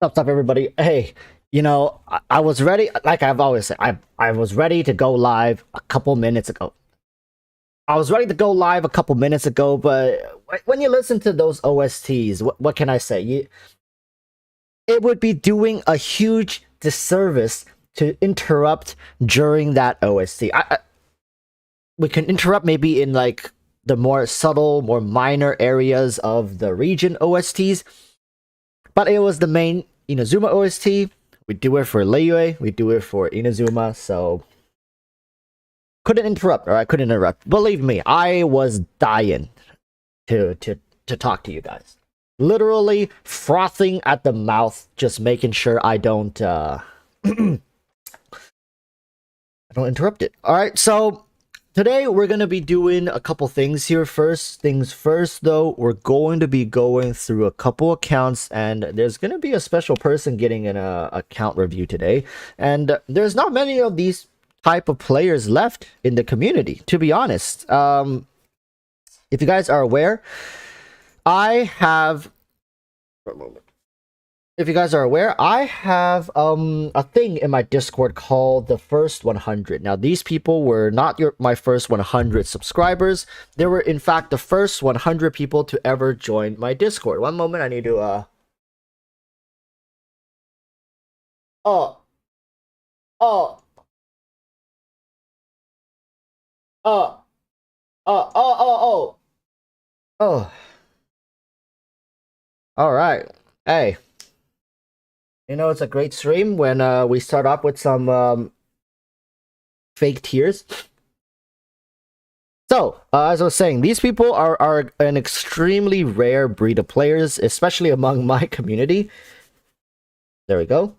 What's up, everybody? Hey, I was ready, like I've always said, I was ready to go live a couple minutes ago. I was ready to go live a couple minutes ago, but when you listen to those OSTs, what can I say? It would be doing a huge disservice to interrupt during that OST. We can interrupt maybe in like the more subtle, more minor areas of the region OSTs, but it was the main Inazuma OST. We do it for Liyue, we do it for Inazuma, so couldn't interrupt, or I couldn't interrupt. Believe me, I was dying to talk to you guys. Literally frothing at the mouth, just making sure I don't I don't interrupt it. Alright, so today we're gonna be doing a couple things here. First things first, though, we're going to be going through a couple accounts, and there's gonna be a special person getting an account review today. And there's not many of these type of players left in the community, to be honest. If you guys are aware, I have a thing in my Discord called the First 100. Now, these people were not my first 100 subscribers. They were, in fact, the first 100 people to ever join my Discord. One moment, I need to, Oh. Oh. Oh. Oh. Oh. Oh. Oh. Alright. Hey. It's a great stream when we start off with some fake tears. So, as I was saying, these people are an extremely rare breed of players, especially among my community. There we go.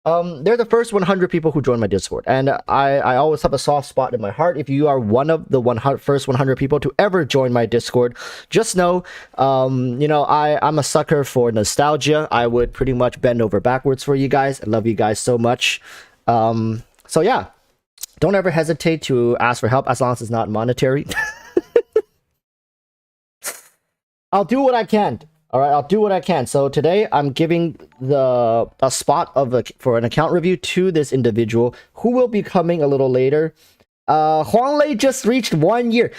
They're the first 100 people who joined my Discord, and I always have a soft spot in my heart. If you are one of the first 100 people to ever join my Discord, just know, I'm a sucker for nostalgia. I would pretty much bend over backwards for you guys. I love you guys so much. So yeah, don't ever hesitate to ask for help as long as it's not monetary. I'll do what I can. All right, I'll do what I can. So today I'm giving a spot for an account review to this individual who will be coming a little later. Huanglei just reached 1 year.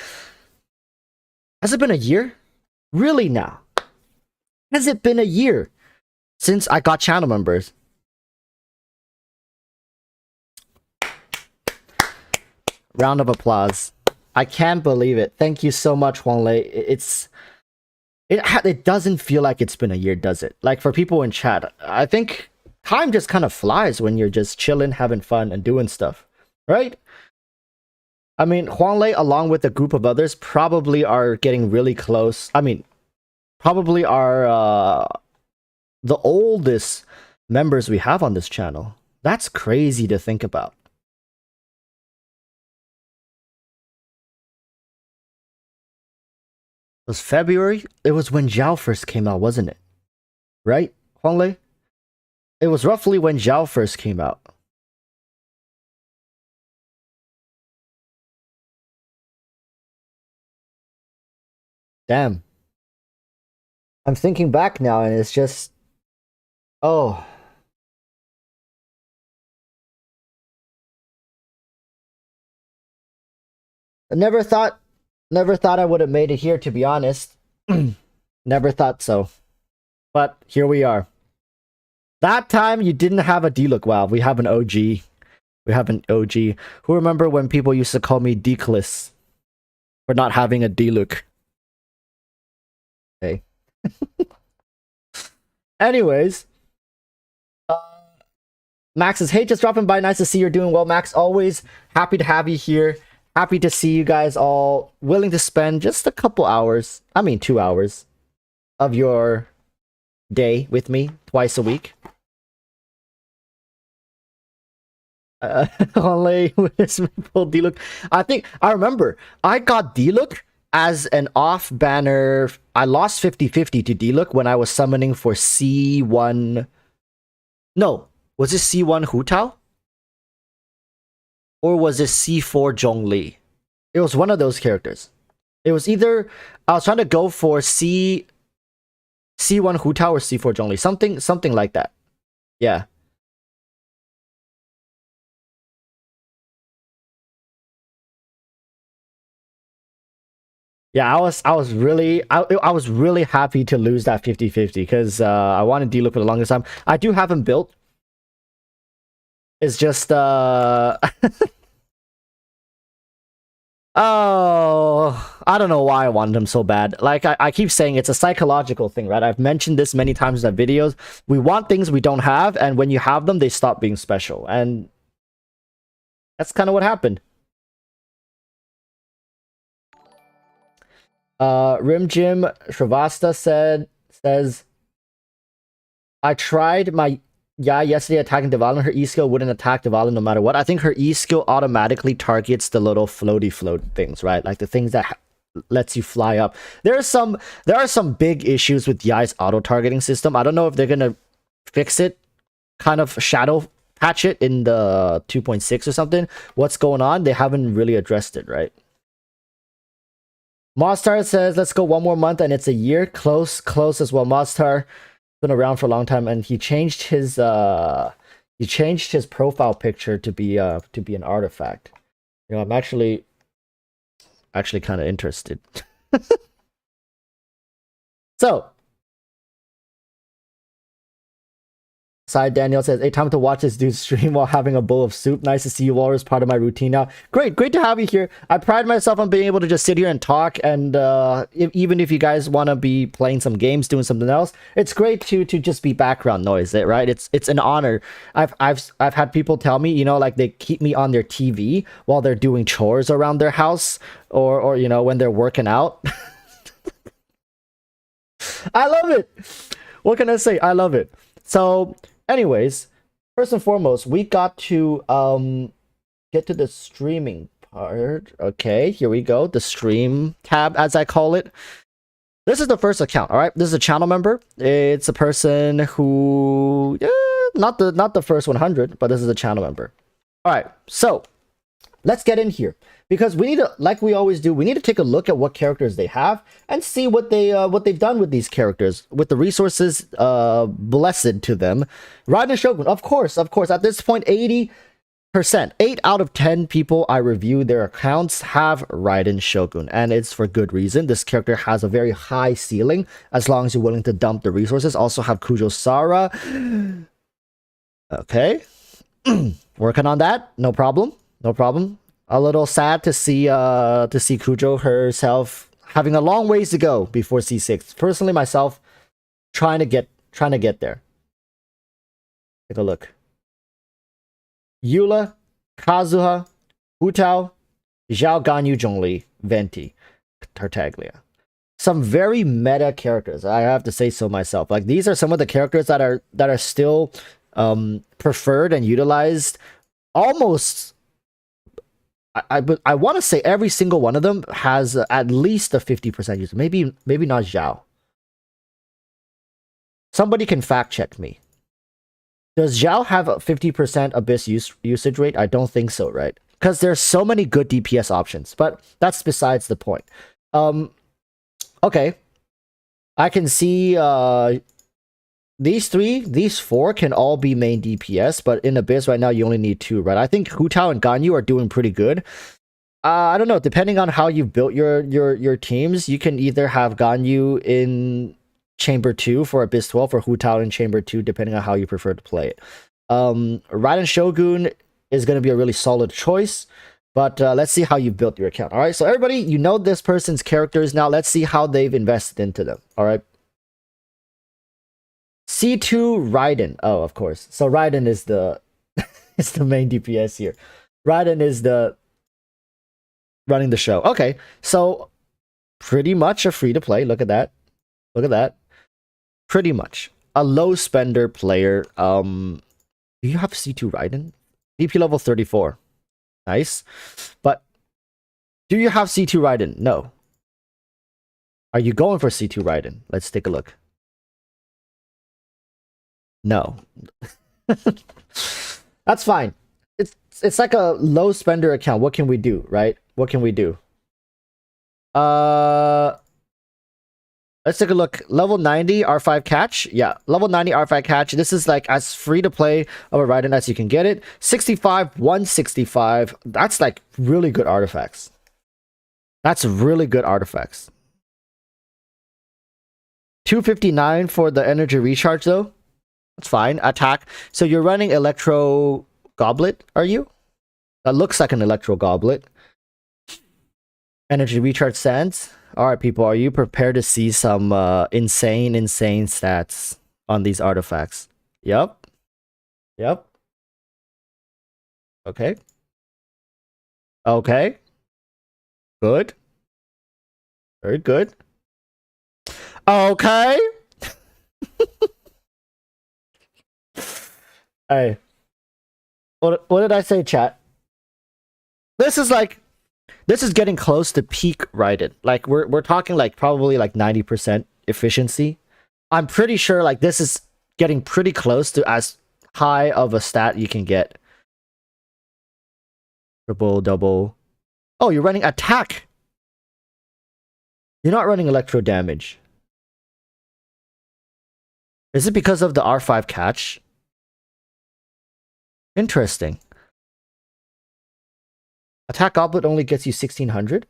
Has it been a year? Really now? Has it been a year since I got channel members? Round of applause. I can't believe it. Thank you so much, Huanglei. It doesn't feel like it's been a year, does it? Like, for people in chat, I think time just kind of flies when you're just chilling, having fun, and doing stuff, right? I mean, Huanglei, along with a group of others, probably are getting really close. I mean, probably are the oldest members we have on this channel. That's crazy to think about. It was February? It was when Zhao first came out, wasn't it? Right, Huanglei? It was roughly when Zhao first came out. Damn. I'm thinking back now, and it's just... Oh. I never thought I would have made it here, to be honest. Never thought so. But here we are. That time you didn't have a D-Look. Wow, we have an OG. We have an OG. Who remember when people used to call me D-Cliss for not having a D-Look? Okay. Anyways. Max says, hey, just dropping by. Nice to see you're doing well, Max. Always happy to have you here. Happy to see you guys all willing to spend just a couple hours, I mean 2 hours, of your day with me twice a week. Only with this full D-Look. I remember I got D-Look as an off banner. I lost 50-50 to D-Look when I was summoning for C1. No, was it C1 Hu Tao? Or was it C4 Zhongli? It was one of those characters. It was either I was trying to go for C1 Hu Tao or C4 Zhongli, something like that. Yeah. Yeah, I was really happy to lose that 50-50 because I wanted D look for the longest time. I do have him built. It's just oh, I don't know why I wanted him so bad. Like I keep saying it's a psychological thing, right? I've mentioned this many times in the videos. We want things we don't have, and when you have them, they stop being special. And that's kind of what happened. Rim Jim Shrivasta says I tried my yesterday attacking Devalin. Her E skill wouldn't attack Devalin no matter what. I think her E skill automatically targets the little float things, right? Like the things that lets you fly up. There are some big issues with Yai's auto targeting system. I don't know if they're gonna fix it, kind of shadow patch it in the 2.6 or something. What's going on? They haven't really addressed it, right? Mostar says, let's go one more month and it's a year. Close as well. Mostar been around for a long time and he changed his profile picture to be an artifact. You know, I'm actually kind of interested. So, Side Daniel says, "Hey, time to watch this dude stream while having a bowl of soup. Nice to see you all as part of my routine now. Great to have you here. I pride myself on being able to just sit here and talk. And even if you guys want to be playing some games, doing something else, it's great to just be background noise, right? It's an honor. I've had people tell me, you know, like they keep me on their TV while they're doing chores around their house, or you know when they're working out. I love it. What can I say? I love it. So." Anyways, first and foremost, we got to get to the streaming part. Okay, here we go. The stream tab, as I call it. This is the first account. All right, this is a channel member. It's a person who, not the first 100, but this is a channel member. All right, so let's get in here because we need to, like we always do, we need to take a look at what characters they have and see what they've done with these characters with the resources blessed to them. Raiden Shogun, of course, at this point, 80%, 8 out of 10 people I review their accounts have Raiden Shogun, and it's for good reason. This character has a very high ceiling as long as you're willing to dump the resources. Also have Kujo Sara. Okay, working on that, no problem. A little sad to see Kujo herself having a long ways to go before C6. Personally, myself, trying to get there. Take a look. Eula, Kazuha, Hutao, Zhao Ganyu Zhongli, Venti, Tartaglia. Some very meta characters. I have to say so myself. Like these are some of the characters that are still preferred and utilized almost. I want to say every single one of them has at least a 50% use. Maybe not Zhao. Somebody can fact check me. Does Zhao have a 50% Abyss usage rate? I don't think so, right? Because there's so many good DPS options, but that's besides the point. Okay. I can see these four can all be main DPS, but in Abyss right now you only need 2, right? I think Hutao and Ganyu are doing pretty good. I don't know, depending on how you've built your teams, you can either have Ganyu in Chamber 2 for Abyss 12 or Hutao in Chamber 2, depending on how you prefer to play it. Raiden Shogun is going to be a really solid choice, but let's see how you've built your account. All right, so everybody, you know this person's characters now. Let's see how they've invested into them. All right. C2 Raiden. Oh, of course. So Raiden is the is the main DPS here. Raiden is the running the show. Okay, so pretty much a free to play. Look at that. Pretty much a low spender player. Do you have C2 Raiden? DP level 34. Nice. But do you have C2 Raiden? No. Are you going for C2 Raiden? Let's take a look. No. That's fine. It's like a low spender account. What can we do, right? What can we do? Let's take a look. Level 90 R5 catch. Yeah, level 90 R5 catch. This is like as free to play of a Raiden as you can get it. 65, 165. That's like really good artifacts. That's really good artifacts. 259 for the energy recharge though. That's fine. Attack. So you're running Electro Goblet, are you? That looks like an Electro Goblet. Energy recharge sands. Alright, people, are you prepared to see some insane stats on these artifacts? Yep. Yep. Okay. Okay. Good. Very good. Okay. Hey. What did I say, chat? This is like, this is getting close to peak Raiden. Like we're talking like probably like 90% efficiency. I'm pretty sure like this is getting pretty close to as high of a stat you can get. Triple, double. Oh, you're running attack. You're not running electro damage. Is it because of the R5 catch? Interesting. Attack Goblet only gets you 1600.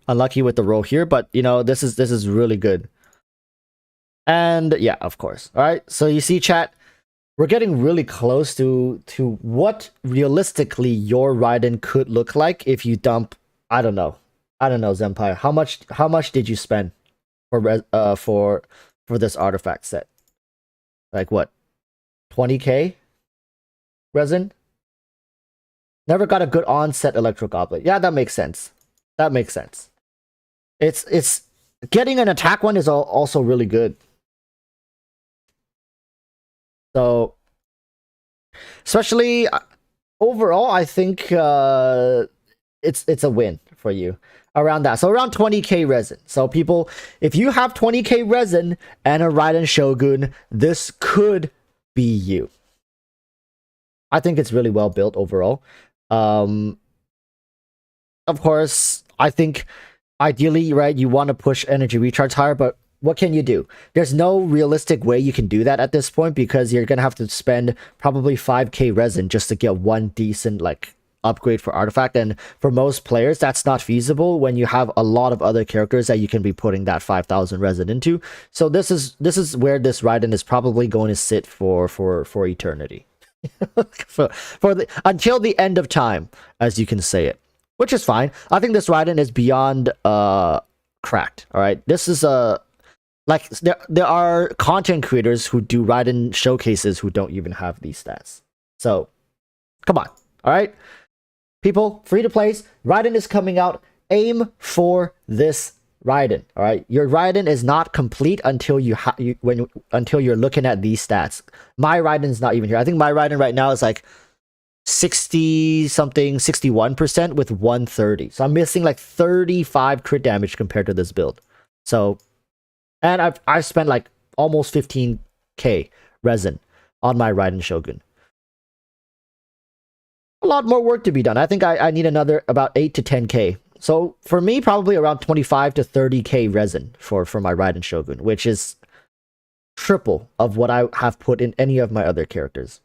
Unlucky with the roll here, but you know, this is really good. And yeah, of course. All right. So you see, chat, we're getting really close to what realistically your Raiden could look like if you dump. I don't know, Zenpai. How much did you spend for this artifact set? Like what? 20k resin? Never got a good on-set Electro Goblet. Yeah, that makes sense. That makes sense. It's getting an attack one is also really good. So, especially overall, I think it's a win for you around that. So around 20k resin. So people, if you have 20k resin and a Raiden Shogun, this could be you. I think it's really well built overall. Of course, I think ideally, right, you want to push energy recharge higher, but what can you do? There's no realistic way you can do that at this point because you're gonna have to spend probably 5k resin just to get one decent like upgrade for artifact, and for most players that's not feasible when you have a lot of other characters that you can be putting that 5,000 resin into. So this is where this Raiden is probably going to sit for eternity. Until the end of time, as you can say it, which is fine. I think this Raiden is beyond cracked. All right, this is like there are content creators who do Raiden showcases who don't even have these stats. So come on, all right, people, free to plays. Raiden is coming out. Aim for this Raiden. All right, your Raiden is not complete until until you're looking at these stats. My Raiden's not even here. I think my Raiden right now is like 60 something, 61% with 130. So I'm missing like 35 crit damage compared to this build. So, and I've spent like almost 15k resin on my Raiden Shogun. A lot more work to be done. I think I need another about 8 to 10k. So for me, probably around 25 to 30k resin for my Raiden Shogun, which is triple of what I have put in any of my other characters.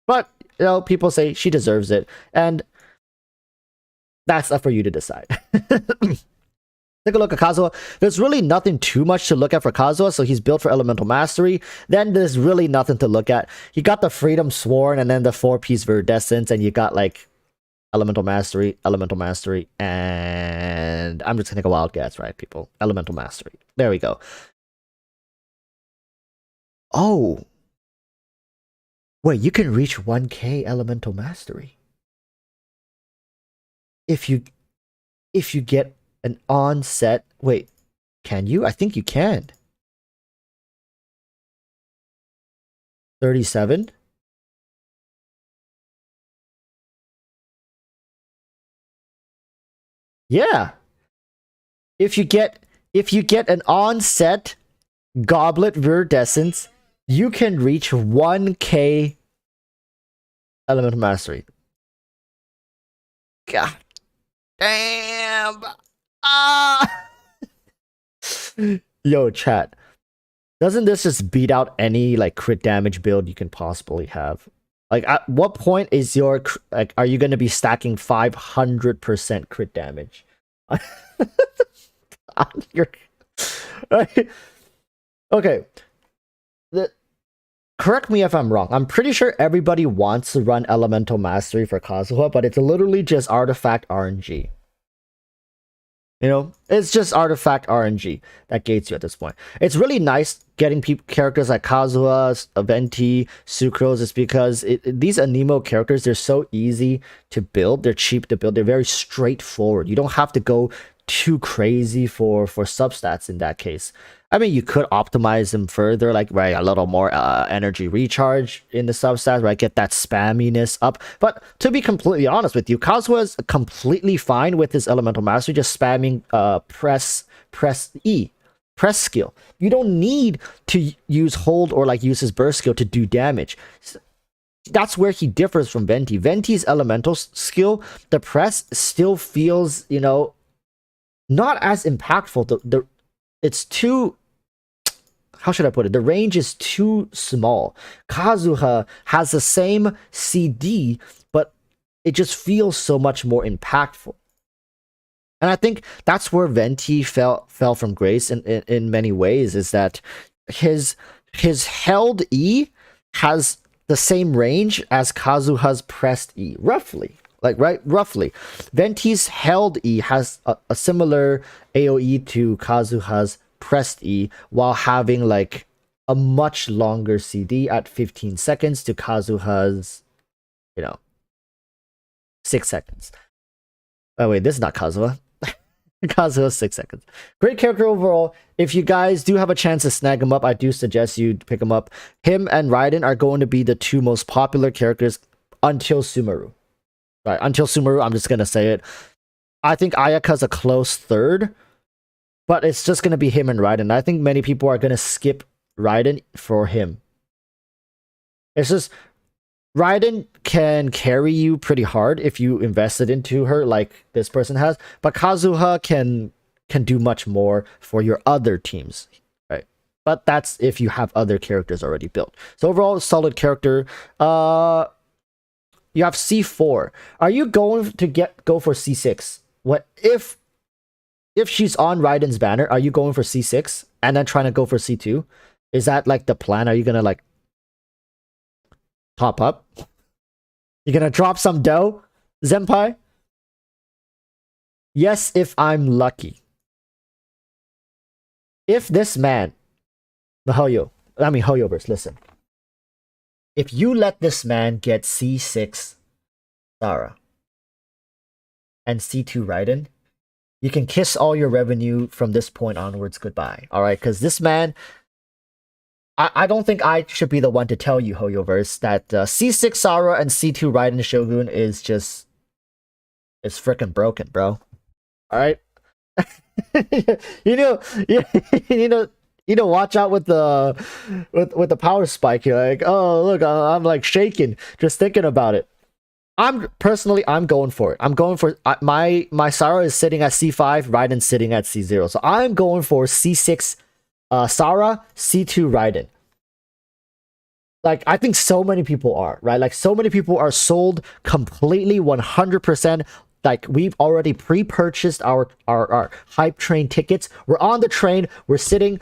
But, you know, people say she deserves it, and that's up for you to decide. Take a look at Kazuha. There's really nothing too much to look at for Kazuha, so he's built for Elemental Mastery. Then there's really nothing to look at. He got the Freedom Sworn, and then the 4-piece Viridescence, and you got, like, Elemental Mastery, and I'm just gonna take a wild guess, right, people? Elemental Mastery. There we go. Oh! Wait, you can reach 1k Elemental Mastery. If you get an on-set... Wait, can you? I think you can. 37? Yeah. If you get an on-set Goblet Viridescence, you can reach 1k Elemental Mastery. God damn. Ah! Yo, chat. Doesn't this just beat out any like crit damage build you can possibly have? Like, at what point is your like? Are you gonna be stacking 500% crit damage? You're, right? Okay. The, correct me if I'm wrong. I'm pretty sure everybody wants to run Elemental Mastery for Kazuha, but it's literally just artifact RNG. You know, it's just artifact RNG that gates you at this point. It's really nice getting characters like Kazuha, Venti, Sucrose, is because these Anemo characters, they're so easy to build. They're cheap to build. They're very straightforward. You don't have to go too crazy for substats in that case. I mean, you could optimize them further, like right, a little more energy recharge in the substats, right? Get that spamminess up. But to be completely honest with you, Kazuha is completely fine with his elemental mastery, just spamming press E, press skill. You don't need to use hold or like use his burst skill to do damage. That's where he differs from Venti. Venti's elemental skill, the press still feels, you know, not as impactful. It's too, how should I put it? The range is too small. Kazuha has the same CD, but it just feels so much more impactful. And I think that's where Venti fell from grace in many ways, is that his held E has the same range as Kazuha's pressed E, roughly. Like, right, roughly. Venti's held E has a similar AoE to Kazuha's pressed E, while having like a much longer CD at 15 seconds to Kazuha's, you know, 6 seconds. Oh wait, this is not Kazuha. Kazuha's 6 seconds. Great character overall. If you guys do have a chance to snag him up, I do suggest you pick him up. Him and Raiden are going to be the two most popular characters until Sumeru. Right, until Sumeru, I'm just gonna say it. I think Ayaka's a close third, but it's just gonna be him and Raiden. I think many people are gonna skip Raiden for him. It's just Raiden can carry you pretty hard if you invested into her like this person has, but Kazuha can do much more for your other teams, right? But that's if you have other characters already built. So overall, solid character. You have C4. Are you going to go for C6? What if she's on Raiden's banner? Are you going for C6 and then trying to go for C2? Is that like the plan? Are you gonna like top up? You're gonna drop some dough, Zenpai? Yes, if I'm lucky. If this man, the Hoyoverse, listen. If you let this man get C6 Sarah and C2 Raiden, you can kiss all your revenue from this point onwards goodbye. Alright, because this man, I don't think I should be the one to tell you, Hoyoverse, that C6 Sarah and C2 Raiden Shogun is just, it's freaking broken, bro. Alright? You know, watch out with the power spike. You're like, oh look, I'm like shaking just thinking about it. I'm going for it. I'm going for my Sarah is sitting at C5, Raiden's sitting at C0. So I'm going for C6 Sarah, C2 Raiden. Like, I think so many people are, right? Like, so many people are sold completely 100%. Like, we've already pre-purchased our hype train tickets. We're on the train. We're sitting,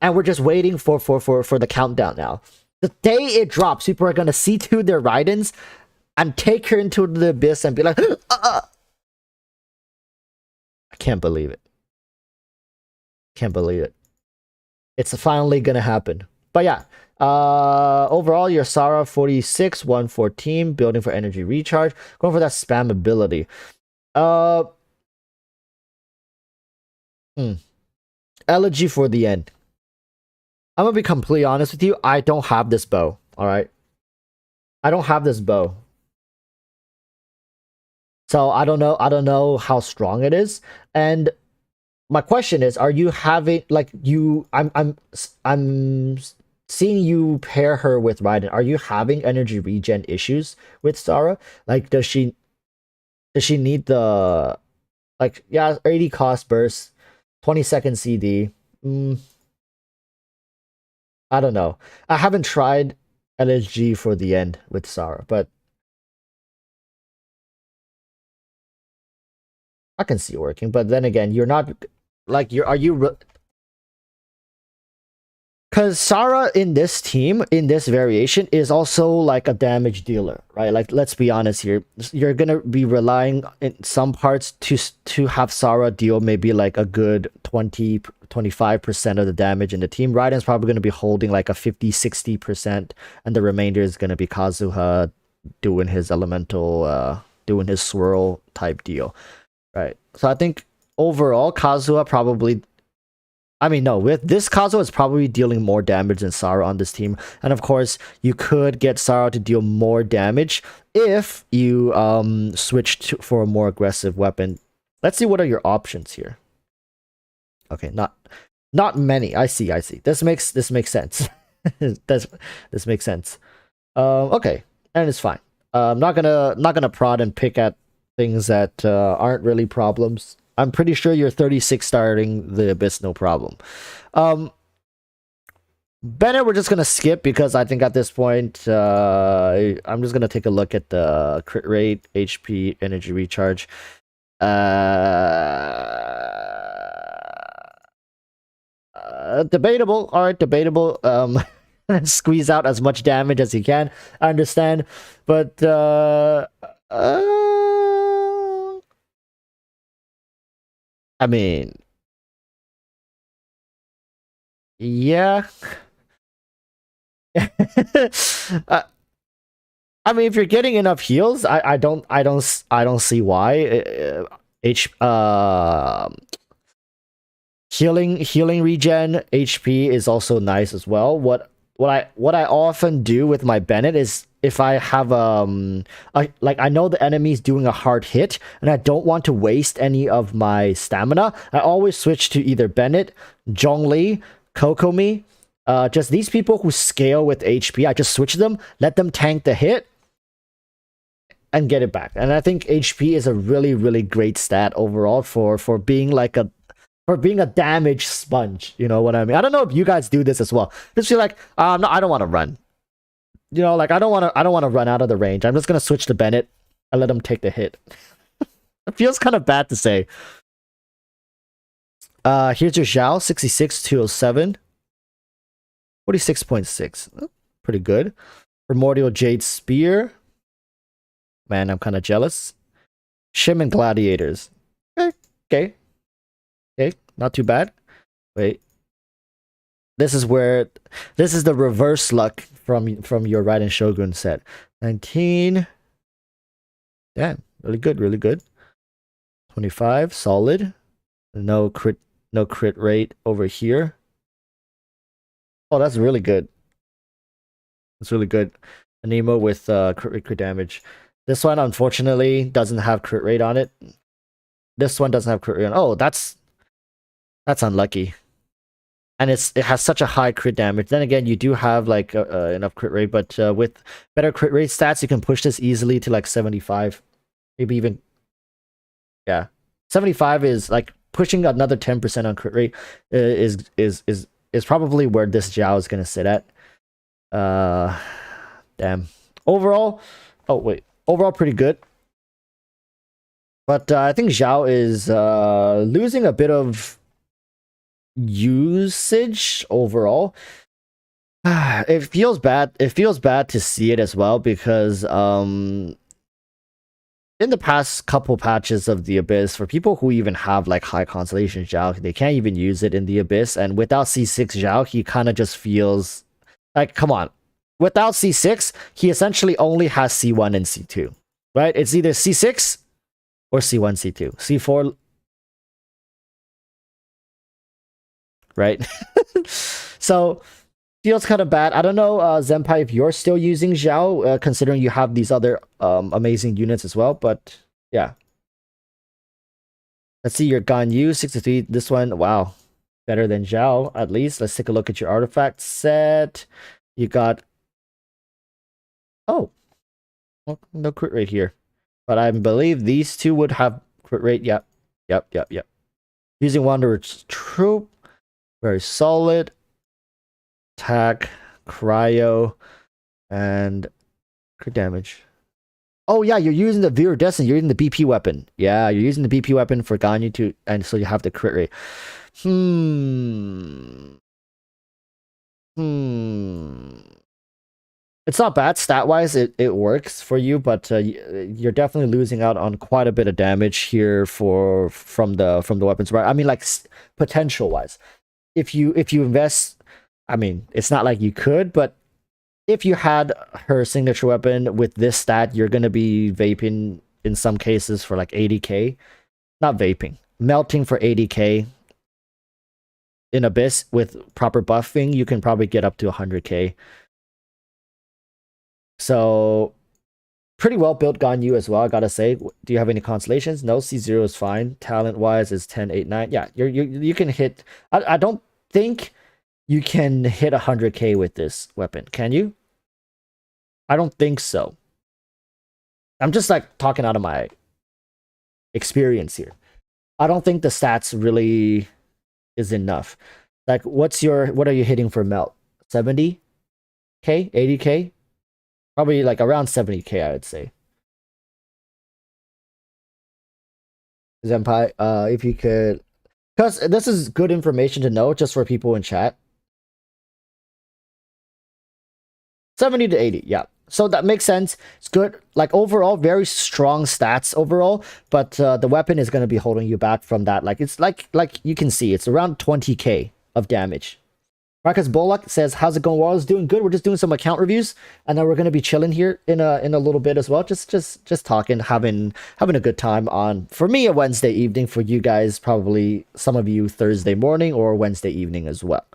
and we're just waiting for the countdown now. The day it drops, people are gonna see to their Raidens and take her into the abyss and be like, I can't believe it. Can't believe it. It's finally gonna happen. But yeah, overall, your Sarah 46, 114, building for energy recharge, going for that spam ability. Elegy for the end. I'm gonna be completely honest with you. I don't have this bow. All right, I don't have this bow, so I don't know. I don't know how strong it is. And my question is, are you having like you? I'm seeing you pair her with Raiden. Are you having energy regen issues with Sarah? Like, does she need the, like, yeah, 80 cost burst, 20-second CD. I don't know. I haven't tried LSG for the end with Sarah, but I can see it working. But then again, you're not like you're. Are you? Because Sarah in this team, in this variation, is also like a damage dealer, right? Like, let's be honest here. You're gonna be relying in some parts to have Sarah deal maybe like a good 25% of the damage in the team. Raiden's probably gonna be holding like a 50-60%, and the remainder is gonna be Kazuha doing his elemental, doing his swirl type deal, right? So I think overall, Kazuha probably, I mean, no, with this Kazuha is probably dealing more damage than Sarah on this team. And of course, you could get Sarah to deal more damage if you switch for a more aggressive weapon. Let's see what are your options here. Okay, not many. I see. This makes sense. This makes sense. Okay, and it's fine. I'm not gonna prod and pick at things that aren't really problems. I'm pretty sure you're 36 starting the Abyss, no problem. Bennett, we're just gonna skip because I think at this point, I'm just gonna take a look at the crit rate, HP, energy recharge. Debatable. All right, debatable. Squeeze out as much damage as you can. I understand, but I mean, yeah. I mean, if you're getting enough heals, I don't see why. Healing regen HP is also nice as well. What I often do with my Bennett is if I have I know the enemy's doing a hard hit and I don't want to waste any of my stamina, I always switch to either Bennett, Zhongli, Kokomi, just these people who scale with HP. I just switch them, let them tank the hit, and get it back. And I think HP is a really great stat overall for being like a damage sponge. You know what I mean? I don't know if you guys do this as well. Just feel like no, I don't want to run. You know, like I don't want to run out of the range. I'm just gonna switch to Bennett and let him take the hit. It feels kind of bad to say. Here's your Zhao, 66, 207. 46.6. Oh, pretty good. Primordial Jade Spear. Man, I'm kind of jealous. Shim and Gladiators. Okay. Not too bad. Wait. This is the reverse luck from your Raiden Shogun set. 19. Damn, really good. 25, solid. No crit rate over here. Oh, that's really good. That's really good. Anemo with crit damage. This one, unfortunately, doesn't have crit rate on it. This one doesn't have crit rate on it. Oh, that's unlucky. And it has such a high crit damage. Then again, you do have like enough crit rate, but with better crit rate stats, you can push this easily to like 75. Maybe even, yeah. 75 is like pushing another 10% on crit rate is probably where this Zhao is gonna sit at. Damn. Overall, overall pretty good. But I think Zhao is losing a bit of usage overall. It feels bad. It feels bad to see it as well because in the past couple patches of the Abyss, for people who even have like high constellation Zhao, they can't even use it in the Abyss. And without C6 Zhao, he kind of just feels like, come on. Without C6, he essentially only has C1 and C2, right? It's either C6 or C1, C2. C4, right? So, feels kind of bad. I don't know, Zenpai, if you're still using Zhao, considering you have these other amazing units as well, but yeah. Let's see your Ganyu, 63. This one, wow, better than Zhao, at least. Let's take a look at your artifact set. You got... Oh, well, no crit rate here. But I believe these two would have crit rate. Yep. Using Wanderer's Troop. Very solid. Attack, cryo, and crit damage. Oh yeah, you're using the Veer Destiny. You're using the BP weapon. Yeah, you're using the BP weapon for Ganyu to, and so you have the crit rate. It's not bad stat-wise. It works for you, but you're definitely losing out on quite a bit of damage here from the weapons. Right? I mean, like potential-wise, if you invest, I mean, it's not like you could, but if you had her signature weapon with this stat, you're gonna be vaping in some cases for like 80k. Not vaping, melting for 80k. In Abyss with proper buffing, you can probably get up to 100k. So pretty well built Ganyu as well, I gotta say. Do you have any consolations? No, C0 is fine. Talent wise is 10, 8, 9. Yeah, you can hit. I don't think you can hit 100k with this weapon. Can you? I don't think so. I'm just like talking out of my experience here. I don't think the stats really is enough. Like, what are you hitting for melt? 70k, 80k? Probably like around 70k, I would say. Zenpai, if you could, because this is good information to know just for people in chat. 70 to 80, yeah. So that makes sense. It's good. Like overall, very strong stats overall, but the weapon is going to be holding you back from that. Like it's like you can see, it's around 20k of damage. Marcus Bollock says, "How's it going? Walruss doing good. We're just doing some account reviews, and then we're gonna be chilling here in a little bit as well. Just talking, having a good time on, for me, a Wednesday evening. For you guys, probably some of you Thursday morning or Wednesday evening as well.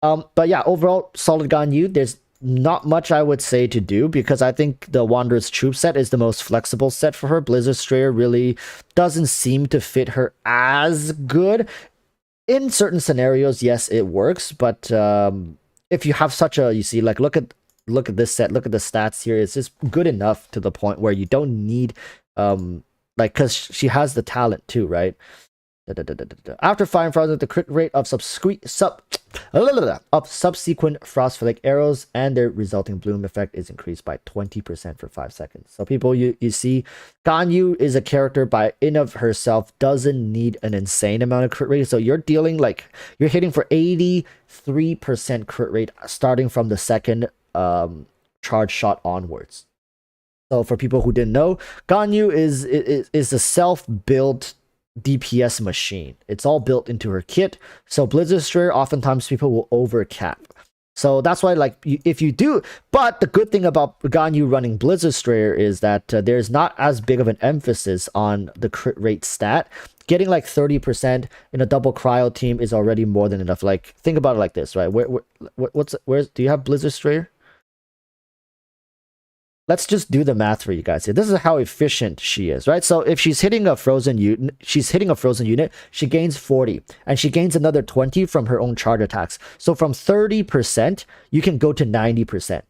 But yeah, overall, solid Ganyu. There's not much I would say to do because I think the Wanderer's Troop set is the most flexible set for her. Blizzard Strayer really doesn't seem to fit her as good. In certain scenarios, yes, it works, but if you have such a, you see, like look at this set, look at the stats here. It's just good enough to the point where you don't need like, because she has the talent too, right? After firing Frozen, the crit rate of subsequent Frostflake arrows and their resulting bloom effect is increased by 20% for 5 seconds. So people, you see, Ganyu is a character by in of herself, doesn't need an insane amount of crit rate. So you're dealing like, you're hitting for 83% crit rate starting from the second charge shot onwards. So for people who didn't know, Ganyu is a self-built DPS machine. It's all built into her kit. So Blizzard Strayer, oftentimes people will overcap. So that's why, like, if you do, but the good thing about Ganyu running Blizzard Strayer is that there's not as big of an emphasis on the crit rate stat. Getting like 30% in a double cryo team is already more than enough. Like, think about it like this, right? Where's do you have Blizzard Strayer? Let's just do the math for you guys here. This is how efficient she is, right? So if she's hitting a frozen unit, she gains 40, and she gains another 20 from her own charge attacks. So from 30%, you can go to 90%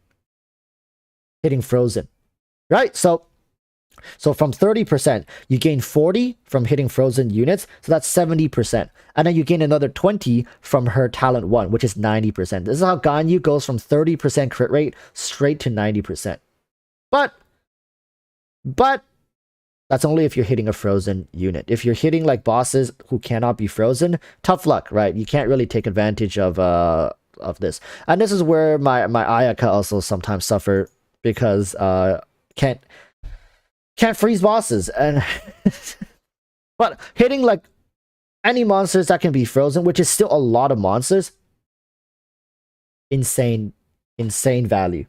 hitting frozen, right? So from 30%, you gain 40 from hitting frozen units, so that's 70%. And then you gain another 20 from her talent 1, which is 90%. This is how Ganyu goes from 30% crit rate straight to 90%. But that's only if you're hitting a frozen unit. If you're hitting like bosses who cannot be frozen, tough luck, right? You can't really take advantage of this. And this is where my Ayaka also sometimes suffer, because can't freeze bosses. And but hitting like any monsters that can be frozen, which is still a lot of monsters, insane value.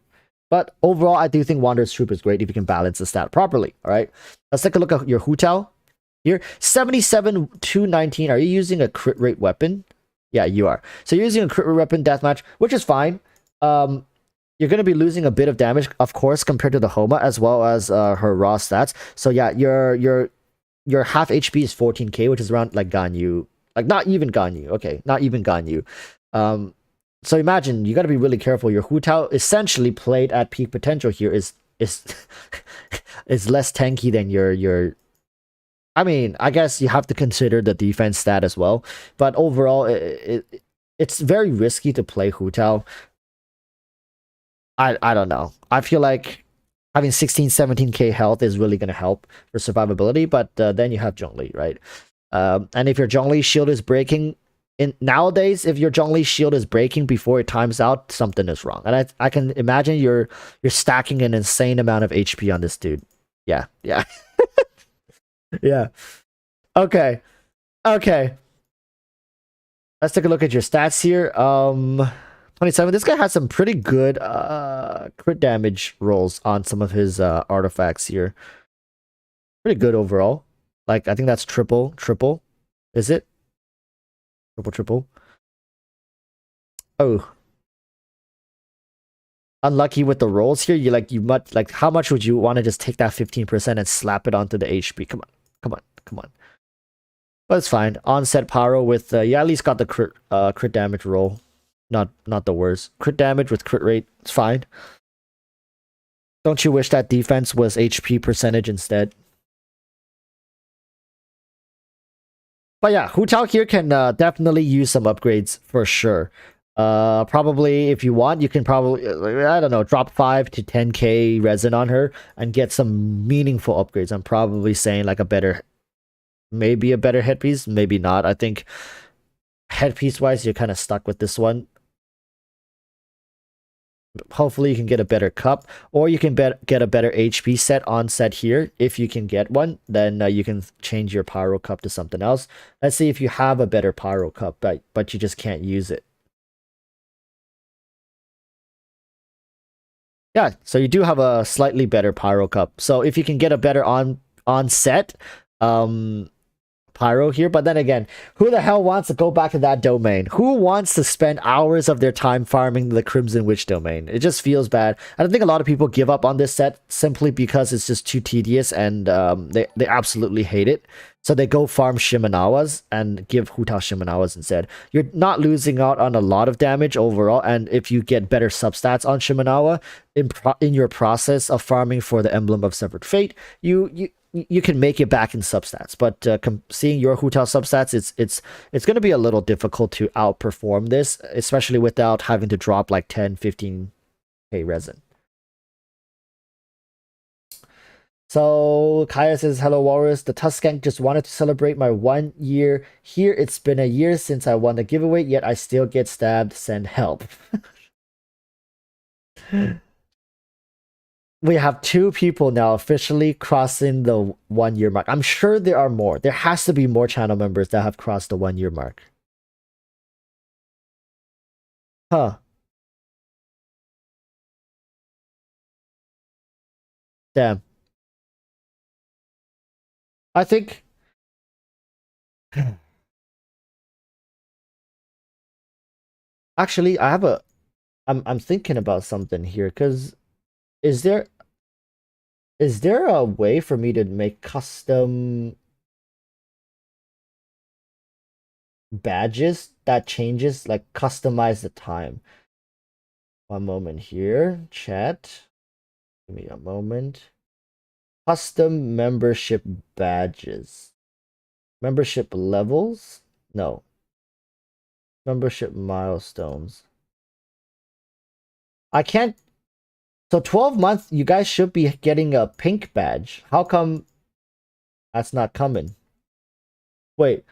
But overall, I do think Wanderer's Troop is great if you can balance the stat properly. All right, let's take a look at your Hu Tao here. 77 to 19. Are you using a crit rate weapon? Yeah, you are. So you're using a crit rate weapon deathmatch, which is fine. You're going to be losing a bit of damage, of course, compared to the Homa, as well as her raw stats. So yeah, your half HP is 14k, which is around like Ganyu, like not even Ganyu. Okay, not even Ganyu. So imagine, you got to be really careful. Your Hu Tao, essentially played at peak potential here, is is less tanky than your I mean, I guess you have to consider the defense stat as well. But overall, it's very risky to play Hu Tao. I don't know. I feel like having 16, 17k health is really going to help for survivability, but then you have Zhongli, right? And if your Zhongli shield is breaking, nowadays, if your Zhongli shield is breaking before it times out, something is wrong. And I can imagine you're stacking an insane amount of HP on this dude. Yeah, yeah. Yeah. Okay. Okay. Let's take a look at your stats here. 27. This guy has some pretty good crit damage rolls on some of his artifacts here. Pretty good overall. Like, I think that's triple. Is it? Triple. Oh. Unlucky with the rolls here. You might like, how much would you want to just take that 15% and slap it onto the HP? Come on. But it's fine. Onset pyro with yeah, at least got the crit damage roll. Not the worst. Crit damage with crit rate, it's fine. Don't you wish that defense was HP percentage instead? But yeah, Hu Tao here can definitely use some upgrades for sure. Probably if you want, you can probably, I don't know, drop 5 to 10k resin on her and get some meaningful upgrades. I'm probably saying like maybe a better headpiece, maybe not. I think headpiece wise, you're kind of stuck with this one. Hopefully you can get a better cup, or you can get a better HP set on set here. If you can get one, then you can change your pyro cup to something else. Let's see if you have a better pyro cup, but you just can't use it. Yeah, so you do have a slightly better pyro cup. So if you can get a better on set pyro here, but then again, who the hell wants to go back to that domain? Who wants to spend hours of their time farming the Crimson Witch domain? It just feels bad. I don't think a lot of people give up on this set simply because it's just too tedious, and they absolutely hate it. So they go farm Shimenawas and give Hu Tao Shimenawas instead. You're not losing out on a lot of damage overall, and if you get better substats on Shimenawa in your process of farming for the Emblem of Severed Fate, you can make it back in substats, but seeing your Hu Tao substats, it's going to be a little difficult to outperform this, especially without having to drop like 10-15k resin. So Kaya says, hello Walrus, the Tuskank just wanted to celebrate my 1 year here. It's been a year since I won the giveaway, yet I still get stabbed. Send help. We have 2 people now officially crossing the 1 year mark. I'm sure there are more. There has to be more channel members that have crossed the 1 year mark. Huh. Damn. I think actually I'm thinking about something here, because is there a way for me to make custom badges that changes, like customize the time? One moment here, chat. Give me a moment. Custom membership badges. Membership levels? No. Membership milestones. I can't. So 12 months, you guys should be getting a pink badge. How come that's not coming? Wait,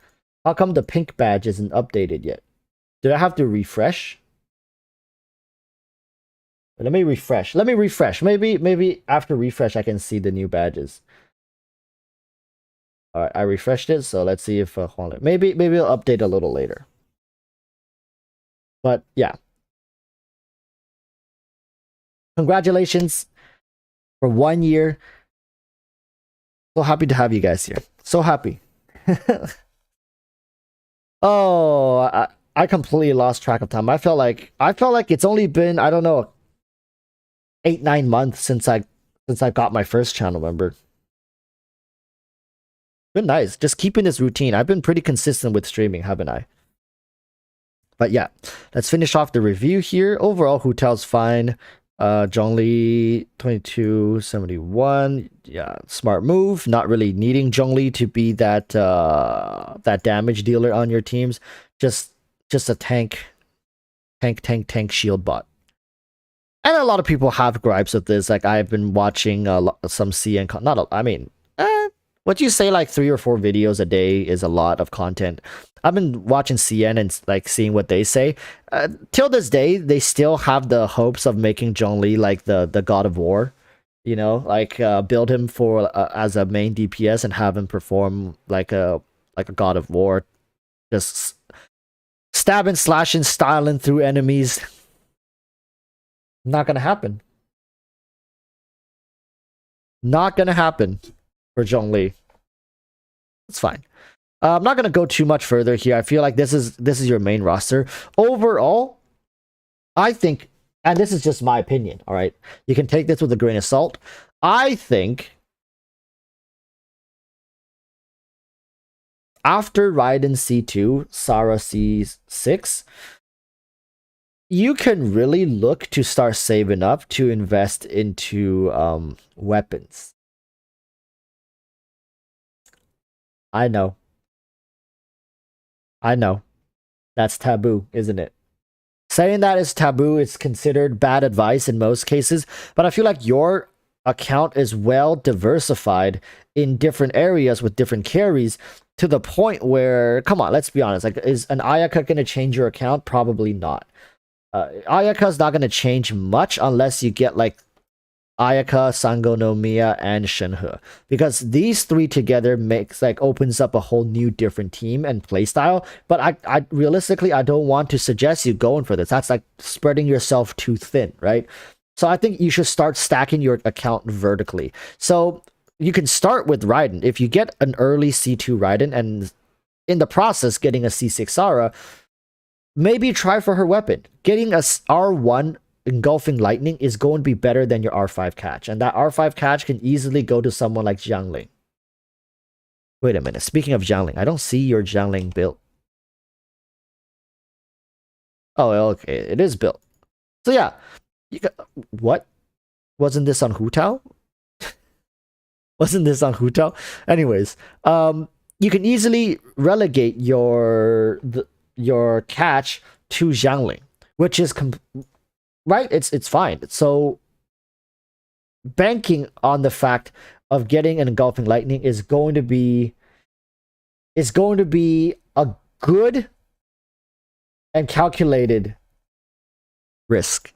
how come the pink badge isn't updated yet? Did I have to refresh? Let me refresh. Maybe after refresh, I can see the new badges. All right, I refreshed it, so let's see if maybe it'll update a little later. But yeah. Congratulations for 1 year. So happy to have you guys here. So happy. Oh, I completely lost track of time. I felt like it's only been, I don't know, 8-9 months since I got my first channel member. Been nice. Just keeping this routine. I've been pretty consistent with streaming, haven't I? But yeah, let's finish off the review here. Overall, Hu Tao's fine. Zhongli 2271. Yeah, smart move. Not really needing Zhongli to be that that damage dealer on your teams. Just a tank shield bot. And a lot of people have gripes with this. Like I've been watching some CN I mean, what you say like 3 or 4 videos a day is a lot of content. I've been watching CN and like seeing what they say. Till this day, they still have the hopes of making Zhongli like the God of War. You know, like build him for as a main DPS and have him perform like a God of War, just stabbing, slashing, styling through enemies. Not gonna happen. Not gonna happen for Zhongli. It's fine. I'm not gonna go too much further here. I feel like this is your main roster. Overall, I think, and this is just my opinion, all right? You can take this with a grain of salt. I think after Raiden C2, Sarah C6, you can really look to start saving up to invest into weapons. I know. That's taboo, isn't it? Saying that is taboo, it's considered bad advice in most cases, but I feel like your account is well diversified in different areas with different carries to the point where, come on, let's be honest, like, is an Ayaka going to change your account? Probably not. Ayaka's not going to change much unless you get like Ayaka, Sango no Miya, and Shenhe, because these 3 together makes like opens up a whole new different team and playstyle. But I realistically, I don't want to suggest you going for this. That's like spreading yourself too thin, right? So I think you should start stacking your account vertically. So you can start with Raiden. If you get an early C2 Raiden and in the process getting a C6 Sarah, maybe try for her weapon. Getting a R1 Engulfing Lightning is going to be better than your R5 catch. And that R5 catch can easily go to someone like Jiangling. Wait a minute. Speaking of Jiangling, I don't see your Jiangling build. Oh, okay. It is built. So yeah. What? Wasn't this on Hutao? Wasn't this on Hutao? Anyways, you can easily relegate your catch to Jiangling, which is right. It's fine. So banking on the fact of getting an Engulfing Lightning is going to be a good and calculated risk.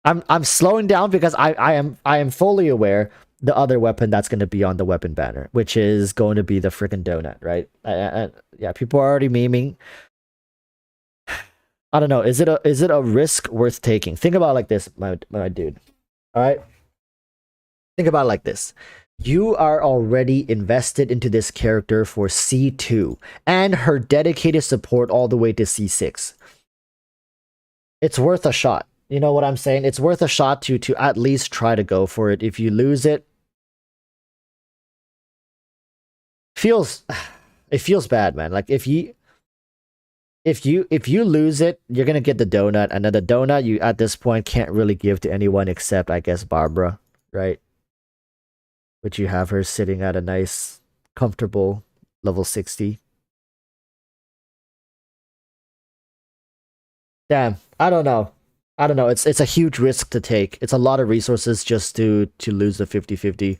I'm slowing down because I am fully aware the other weapon that's going to be on the weapon banner, which is going to be the freaking donut, right? Yeah, people are already memeing. I don't know. Is it a risk worth taking? Think about it like this, my dude. All right. Think about it like this. You are already invested into this character for C2 and her dedicated support all the way to C6. It's worth a shot. You know what I'm saying? It's worth a shot to at least try to go for it. If you lose it, it feels bad, man. Like if you lose it, you're gonna get the donut, and then the donut you at this point can't really give to anyone except, I guess, Barbara, right? But you have her sitting at a nice, comfortable level 60. Damn, I don't know. It's a huge risk to take. It's a lot of resources just to lose the 50-50.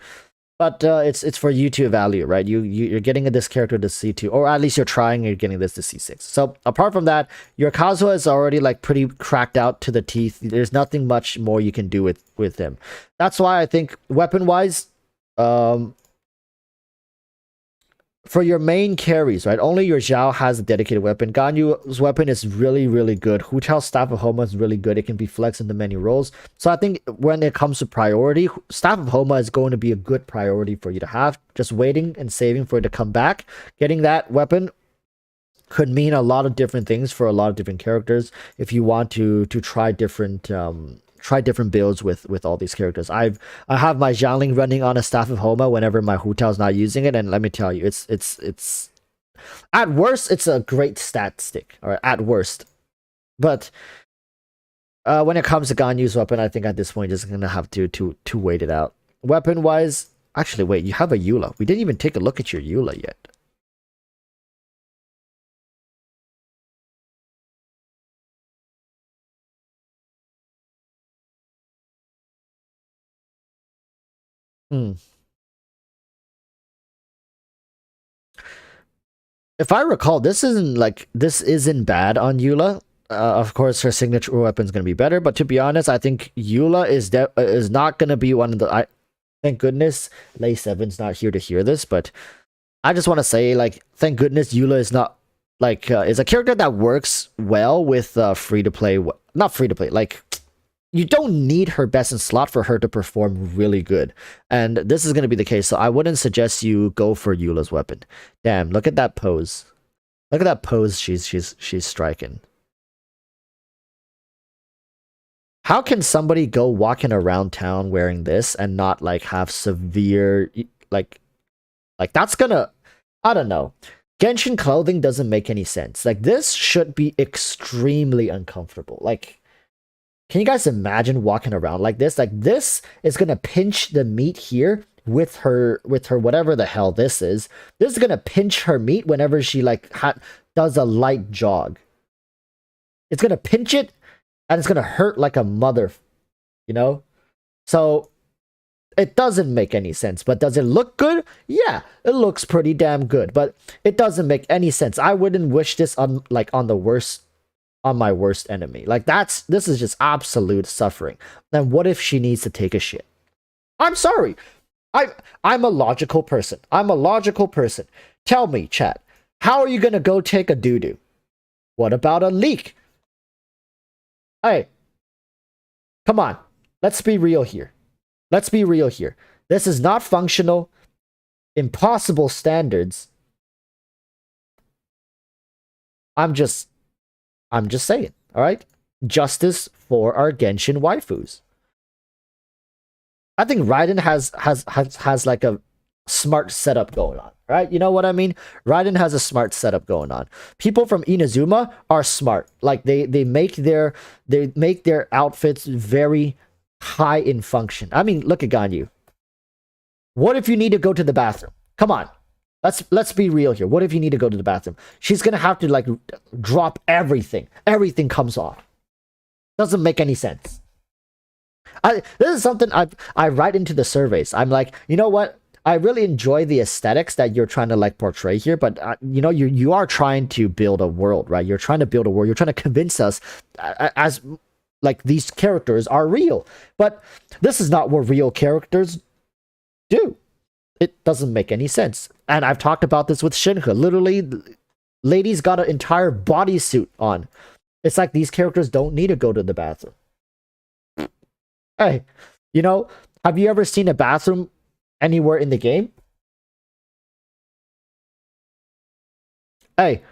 But it's for you to evaluate, right? You're getting this character to C2, or at least you're trying. You're getting this to C6. So apart from that, your Kazuha is already like pretty cracked out to the teeth. There's nothing much more you can do with him. That's why I think weapon wise, for your main carries, right? Only your Zhao has a dedicated weapon. Ganyu's weapon is really, really good. Hu Chao's Staff of Homa is really good. It can be flexed into many roles. So I think when it comes to priority, Staff of Homa is going to be a good priority for you to have. Just waiting and saving for it to come back. Getting that weapon could mean a lot of different things for a lot of different characters if you want to try different builds with all these characters. I have my Jiangling running on a Staff of Homa whenever my Hu Tao's not using it, and let me tell you, it's at worst it's a great stat stick, or at worst. But When it comes to Ganyu's weapon, I think at this point just gonna have to wait it out. Weapon wise, actually, wait, you have a Eula. We didn't even take a look at your Eula yet. Hmm. If I recall, this isn't bad on Eula. Of course, her signature weapon is gonna be better, but to be honest, I think Eula is not gonna be one of the. Thank goodness Lay 7's not here to hear this, but I just want to say, like, thank goodness Eula is not like is a character that works well with free to play. Not free to play, like you don't need her best in slot for her to perform really good, and this is going to be the case. So I wouldn't suggest you go for Eula's weapon. Damn, look at that pose. Look at that pose she's striking. How can somebody go walking around town wearing this and not like have severe like that's gonna, I don't know. Genshin clothing doesn't make any sense. Like this should be extremely uncomfortable. Like, can you guys imagine walking around like this? Like this is gonna pinch the meat here with her whatever the hell this is. This is gonna pinch her meat whenever she like does a light jog. It's gonna pinch it and it's gonna hurt like a mother, you know? So it doesn't make any sense, but does it look good? Yeah, it looks pretty damn good, but it doesn't make any sense. I wouldn't wish this on my worst enemy. Like this is just absolute suffering. Then what if she needs to take a shit? I'm sorry. I'm a logical person. I'm a logical person. Tell me, chat, how are you gonna go take a doo-doo? What about a leak? Hey, come on. Let's be real here. Let's be real here. This is not functional. Impossible standards. I'm just saying, all right? Justice for our Genshin waifus. I think Raiden has like a smart setup going on, right? You know what I mean? Raiden has a smart setup going on. People from Inazuma are smart. Like they make their outfits very high in function. I mean, look at Ganyu. What if you need to go to the bathroom? Come on. Let's be real here. What if you need to go to the bathroom? She's gonna have to like drop everything. Everything comes off. Doesn't make any sense. This is something I write into the surveys. I'm like, you know what? I really enjoy the aesthetics that you're trying to like portray here, but you know, you are trying to build a world, right? You're trying to build a world. You're trying to convince us as like these characters are real, but this is not what real characters do. It doesn't make any sense. And I've talked about this with Shinha. Literally, ladies got an entire bodysuit on. It's like these characters don't need to go to the bathroom. Hey, you know, have you ever seen a bathroom anywhere in the game? Hey,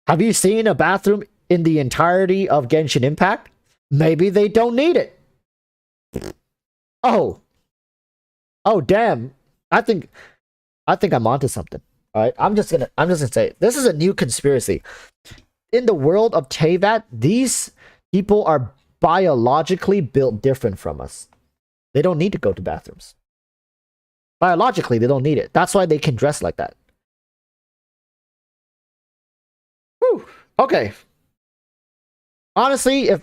have you seen a bathroom in the entirety of Genshin Impact? Maybe they don't need it. Oh, damn. I think I'm onto something. All right, I'm just gonna say this is a new conspiracy. In the world of Teyvat, these people are biologically built different from us. They don't need to go to bathrooms. Biologically, they don't need it. That's why they can dress like that. Whew. Okay. Honestly, if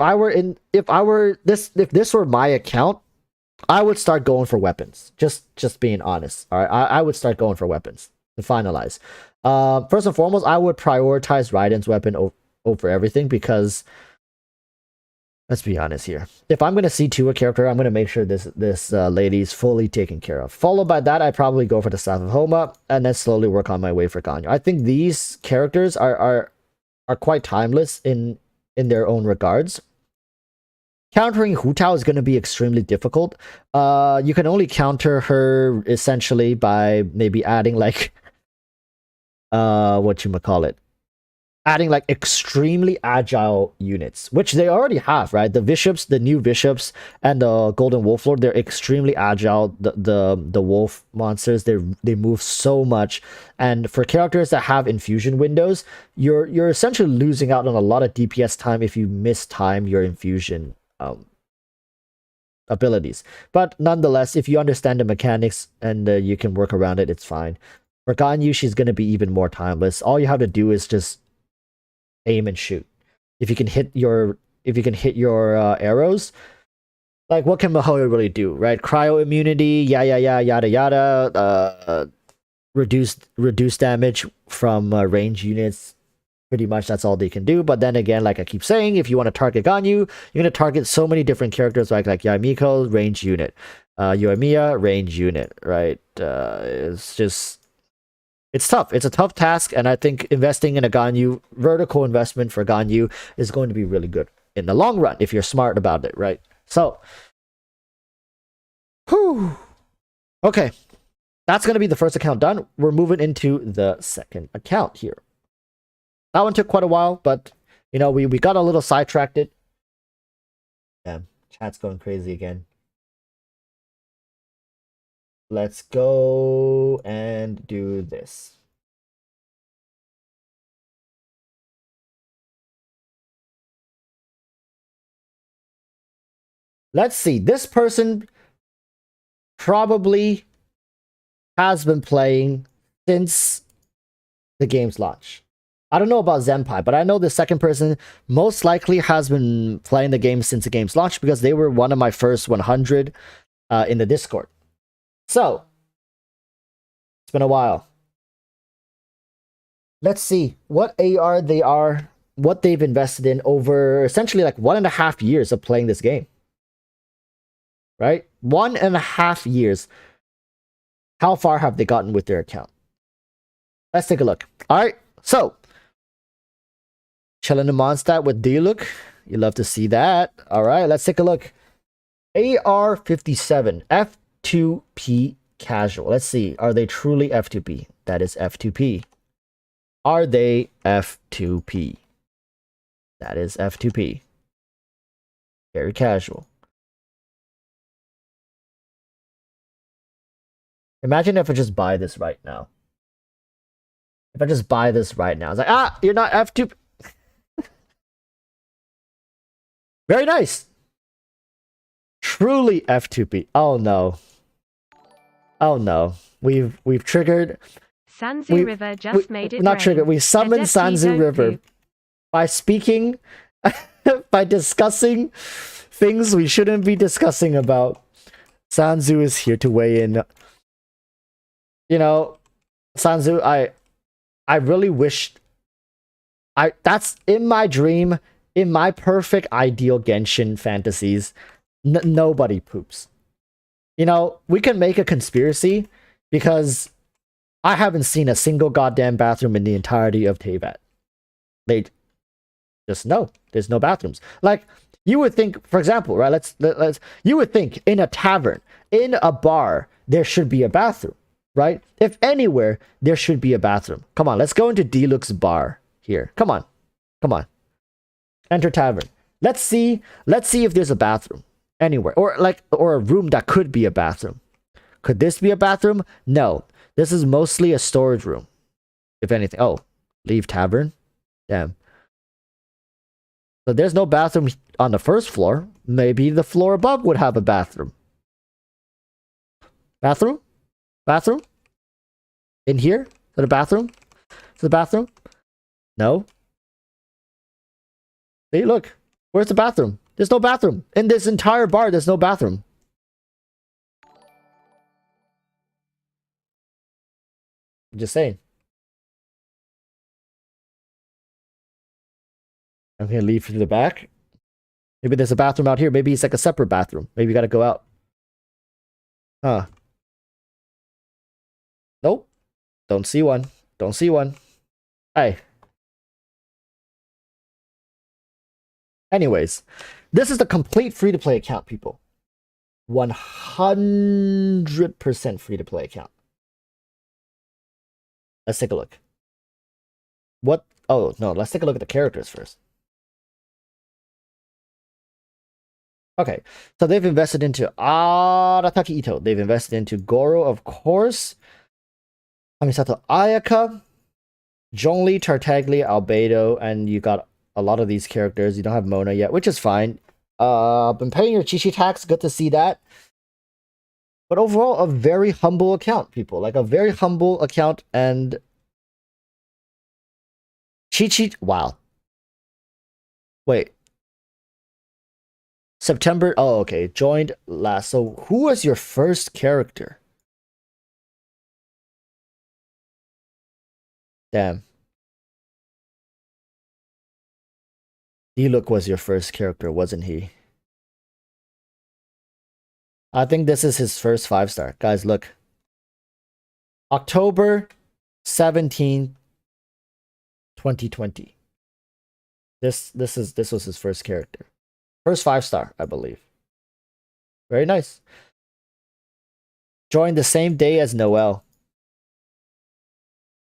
this were my account, I would start going for weapons. Just being honest. All right, I would start going for weapons to finalize. First and foremost, I would prioritize Raiden's weapon over everything because let's be honest here. If I'm gonna C2 a character, I'm gonna make sure this lady's fully taken care of. Followed by that, I probably go for the Staff of Homa and then slowly work on my way for Ganyu. I think these characters are quite timeless in their own regards. Countering Hu Tao is going to be extremely difficult. You can only counter her essentially by maybe adding like whatchamacallit. adding like extremely agile units, which they already have, right? The bishops, the new bishops, and the golden wolf lord, they're extremely agile. The wolf monsters, they move so much, and for characters that have infusion windows, you're essentially losing out on a lot of DPS time if you mistime your infusion abilities. But nonetheless, if you understand the mechanics and you can work around it, it's fine. For Ganyu, she's gonna be even more timeless. All you have to do is just aim and shoot. If you can hit your arrows, like what can Mihoyo really do, right? Cryo immunity, yada yada, reduce damage from range units. Pretty much that's all they can do. But then again, like I keep saying, if you want to target Ganyu, you're gonna target so many different characters like Yamiko, range unit, Yoimiya, range unit, right? It's tough. It's a tough task, and I think investing in a Ganyu, vertical investment for Ganyu, is going to be really good in the long run if you're smart about it, right? So, whew. Okay, that's going to be the first account done. We're moving into the second account here. That one took quite a while, but, you know, we got a little sidetracked. Damn, chat's going crazy again. Let's go and do this. Let's see. This person probably has been playing since the game's launch. I don't know about Zenpai, but I know the second person most likely has been playing the game since the game's launch because they were one of my first 100 in the Discord. So, it's been a while. Let's see what AR they are, what they've invested in over essentially like 1.5 years of playing this game. Right? 1.5 years. How far have they gotten with their account? Let's take a look. All right, so chilling in Mondstadt with D-Look. You love to see that. All right, let's take a look. AR57 F2P casual. Let's see. Are they truly F2P? That is F2P. Are they F2P? That is F2P. Very casual. Imagine if I just buy this right now. If I just buy this right now. It's like, ah, you're not F2P. Very nice. Truly F2P. Oh no. Oh no. We've triggered Sanzu River just made it not rain. triggered. We summoned Sanzu River poop. by speaking by discussing things we shouldn't be discussing about. Sanzu is here to weigh in. You know, Sanzu, I really wished that's in my dream, in my perfect ideal Genshin fantasies, nobody poops. You know, we can make a conspiracy because I haven't seen a single goddamn bathroom in the entirety of Teyvat. They just no, there's no bathrooms. Like you would think, for example, right? Let's you would think in a tavern, in a bar, there should be a bathroom, right? If anywhere, there should be a bathroom. Come on, let's go into D-Look's bar here. Come on. Come on. Enter tavern. Let's see if there's a bathroom anywhere, or a room that could be a bathroom. Could this be a bathroom? No. This is mostly a storage room. If anything. Oh, leave tavern. Damn. So there's no bathroom on the first floor. Maybe the floor above would have a bathroom. Bathroom? Bathroom? In here? Is that a bathroom? Is it a bathroom? No. See, look. Where's the bathroom? There's no bathroom. In this entire bar, there's no bathroom. I'm just saying. I'm gonna leave through the back. Maybe there's a bathroom out here. Maybe it's like a separate bathroom. Maybe you gotta go out. Huh. Nope. Don't see one. Don't see one. Hey. Anyways, this is the complete free-to-play account, people. 100% free-to-play account. Let's take a look. What Oh no, let's take a look at the characters first. Okay, so they've invested into Arataki Ito. They've invested into Goro, of course. Amisato Ayaka, Zhongli, Tartaglia, Albedo, and you got a lot of these characters. You don't have Mona yet, which is fine. Been paying your Chi-Chi tax. Good to see that. But overall, a very humble account, people. Like a very humble account, and Chi-Chi. Wow. Wait. September. Oh, okay. Joined last. So who was your first character? Damn. Diluc was your first character, wasn't he? I think this is his first 5-star. Guys, look. October 17th, 2020. This was his first character. First 5-star, I believe. Very nice. Joined the same day as Noel.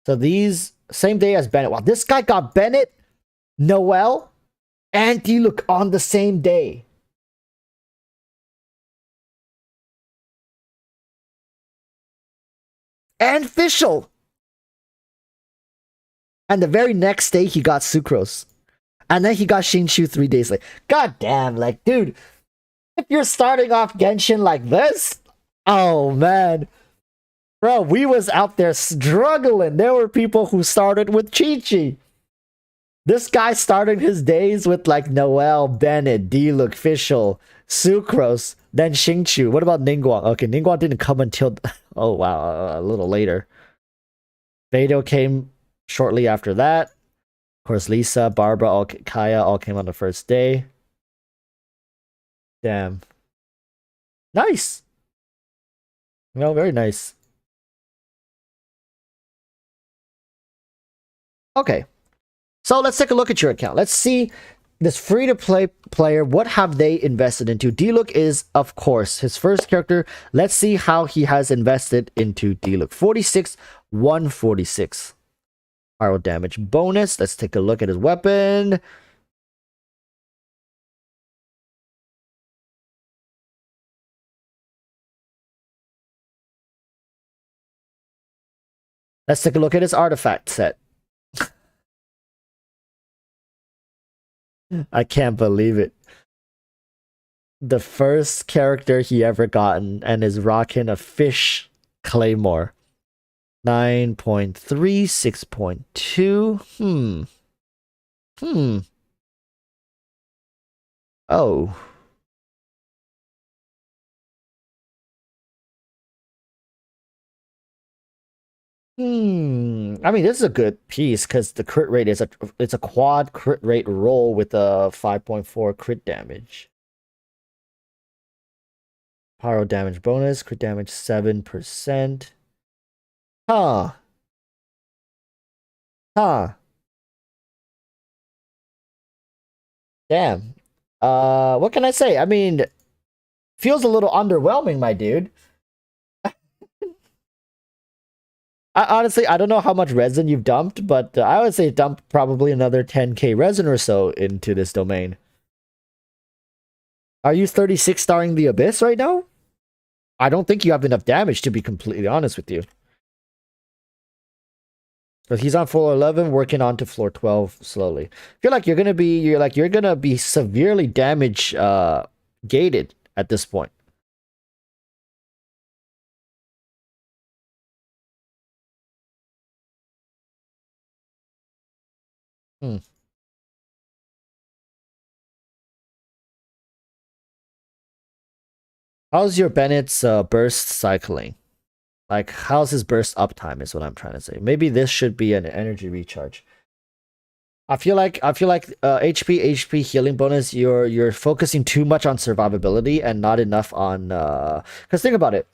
So these same day as Bennett. Wow, this guy got Bennett, Noel, and Diluc on the same day. And Fischl. And the very next day he got Sucrose. And then he got Shinshu 3 days later. God damn, like, dude, if you're starting off Genshin like this, oh man. Bro, we was out there struggling. There were people who started with Chi-Chi. This guy started his days with like Noel, Bennett, Diluc, Fischl, Sucrose, then Xingqiu. What about Ningguang? Okay, Ningguang didn't come until... Oh, wow, a little later. Beidou came shortly after that. Of course, Lisa, Barbara, Kaya all came on the first day. Damn. Nice. No, very nice. Okay. So let's take a look at your account. Let's see this free-to-play player, what have they invested into? Diluc is, of course, his first character. Let's see how he has invested into Diluc. 46, 146. Pyro damage bonus. Let's take a look at his weapon. Let's take a look at his artifact set. I can't believe it. The first character he ever gotten and is rocking a fish claymore. 9.3, 6.2. Oh. I mean, this is a good piece because the crit rate is it's a quad crit rate roll with a 5.4 crit damage. Pyro damage bonus, crit damage 7%. Huh. Damn. What can I say? I mean, feels a little underwhelming, my dude. Honestly, I don't know how much resin you've dumped, but I would say dump probably another 10k resin or so into this domain. Are you 36 starring the Abyss right now? I don't think you have enough damage, to be completely honest with you. But he's on floor 11, working on to floor 12 slowly. I feel like you're gonna be severely damage gated at this point. How's your Bennett's burst cycling? Like, how's his burst uptime is what I'm trying to say. Maybe this should be an energy recharge. I feel like HP healing bonus, you're focusing too much on survivability and not enough on because think about it.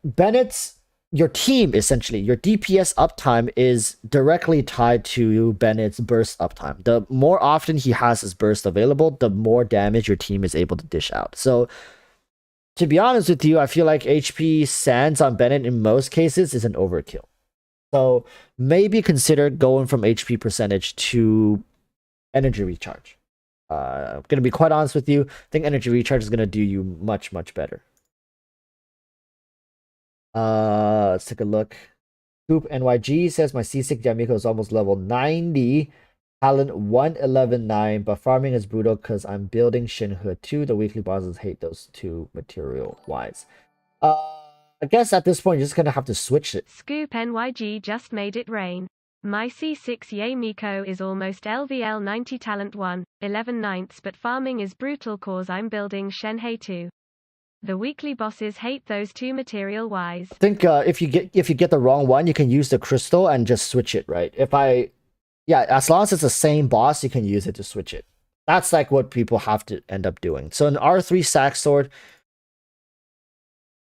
Bennett's your team, essentially, your DPS uptime is directly tied to Bennett's burst uptime. The more often he has his burst available, the more damage your team is able to dish out. So to be honest with you, I feel like HP Sands on Bennett in most cases is an overkill. So maybe consider going from HP percentage to energy recharge. I'm gonna be quite honest with you. I think energy recharge is gonna do you much better. Let's take a look. Coop NYG says my C6 Jamiko is almost level 90. Talent 111.9, but farming is brutal because I'm building Shinhe 2. The weekly bosses hate those two material-wise. I guess at this point, you're just gonna have to switch it. Scoop NYG just made it rain. My C6 Yamiko is almost LVL 90 talent 1, 11 ninths, but farming is brutal cause I'm building Shenhei 2. The weekly bosses hate those two material-wise. I think if you get the wrong one, you can use the crystal and just switch it, right? Yeah, as long as it's the same boss, you can use it to switch it. That's like what people have to end up doing. So an R3 sack sword,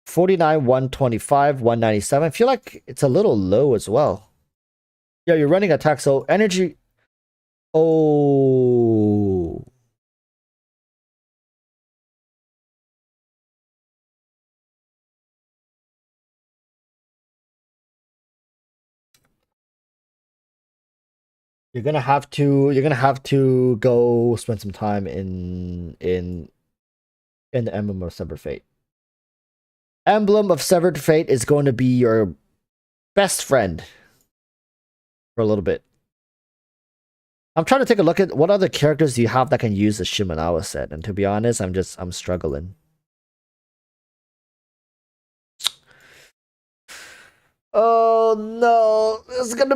49, 125, 197. I feel like it's a little low as well. Yeah, you're running attack, so energy. Oh. You're gonna have to go spend some time in the Emblem of Severed Fate. Emblem of Severed Fate is going to be your best friend for a little bit. I'm trying to take a look at what other characters do you have that can use the Shimenawa set, and to be honest, I'm struggling. Oh no, this is gonna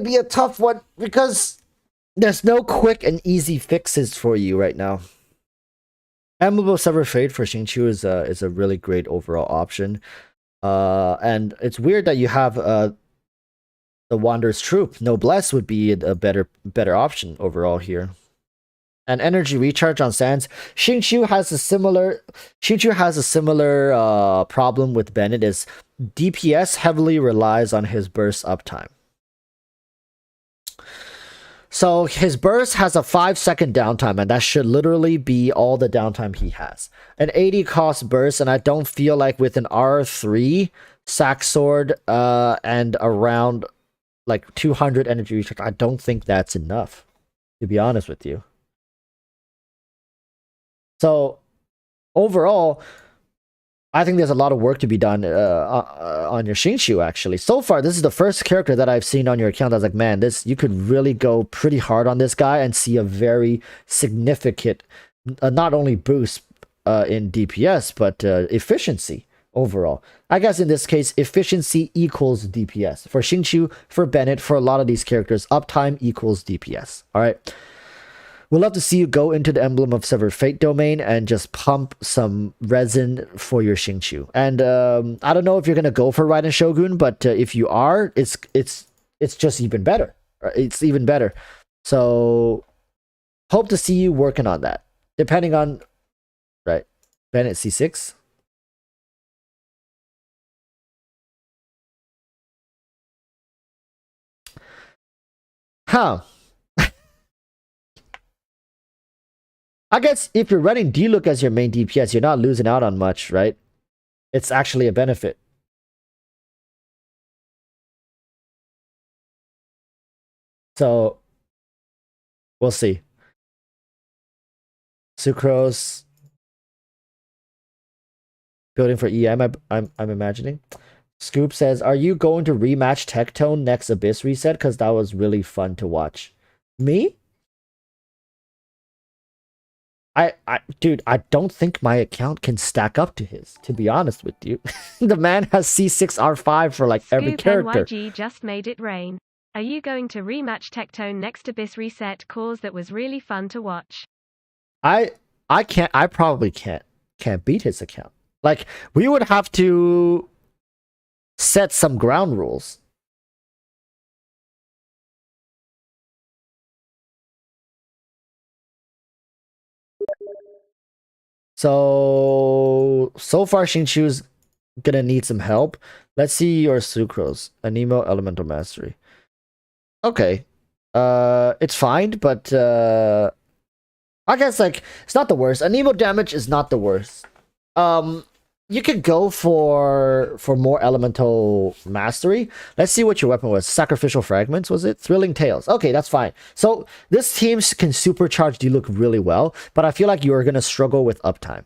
be a tough one because there's no quick and easy fixes for you right now. Emblem of Severed Fate for Xingqiu is a really great overall option. And it's weird that you have the Wanderer's Troop. Noblesse would be a better option overall here. And energy recharge on Sands. Xingqiu has a similar problem with Bennett is DPS heavily relies on his burst uptime. So his burst has a 5-second downtime, and that should literally be all the downtime he has. An 80 cost burst, and I don't feel like with an R3 sack sword and around like 200 energy recharge, I don't think that's enough, to be honest with you. So overall, I think there's a lot of work to be done on your Xingqiu, actually. So far, this is the first character that I've seen on your account. I was like, man, you could really go pretty hard on this guy and see a very significant, not only boost in DPS, but efficiency overall. I guess in this case, efficiency equals DPS. For Xingqiu, for Bennett, for a lot of these characters, uptime equals DPS. All right. We'd love to see you go into the Emblem of Severed Fate domain and just pump some resin for your Xingqiu. And I don't know if you're gonna go for Raiden Shogun, but if you are, it's just even better. It's even better. So hope to see you working on that. Depending on right, Bennett C6. Huh. I guess if you're running D-Look as your main DPS, you're not losing out on much, right? It's actually a benefit. So, we'll see. Sucrose. Building for EM, I'm imagining. Scoop says, are you going to rematch Tectone next Abyss reset? Because that was really fun to watch. Me? Dude, I don't think my account can stack up to his, to be honest with you. The man has C6R5 for like every character. NYG just made it rain. Are you going to rematch Tectone next Abyss reset cause that was really fun to watch? I probably can't beat his account. Like, we would have to set some ground rules. So far, Xingqiu's gonna need some help. Let's see your Sucrose. Anemo Elemental Mastery. Okay. It's fine, but I guess like it's not the worst. Anemo damage is not the worst. you could go for more elemental mastery. Let's see what your weapon was. Sacrificial fragments, was it? Thrilling tales. Okay, that's fine. So this team can supercharge Diluc really well, but I feel like you are gonna struggle with uptime.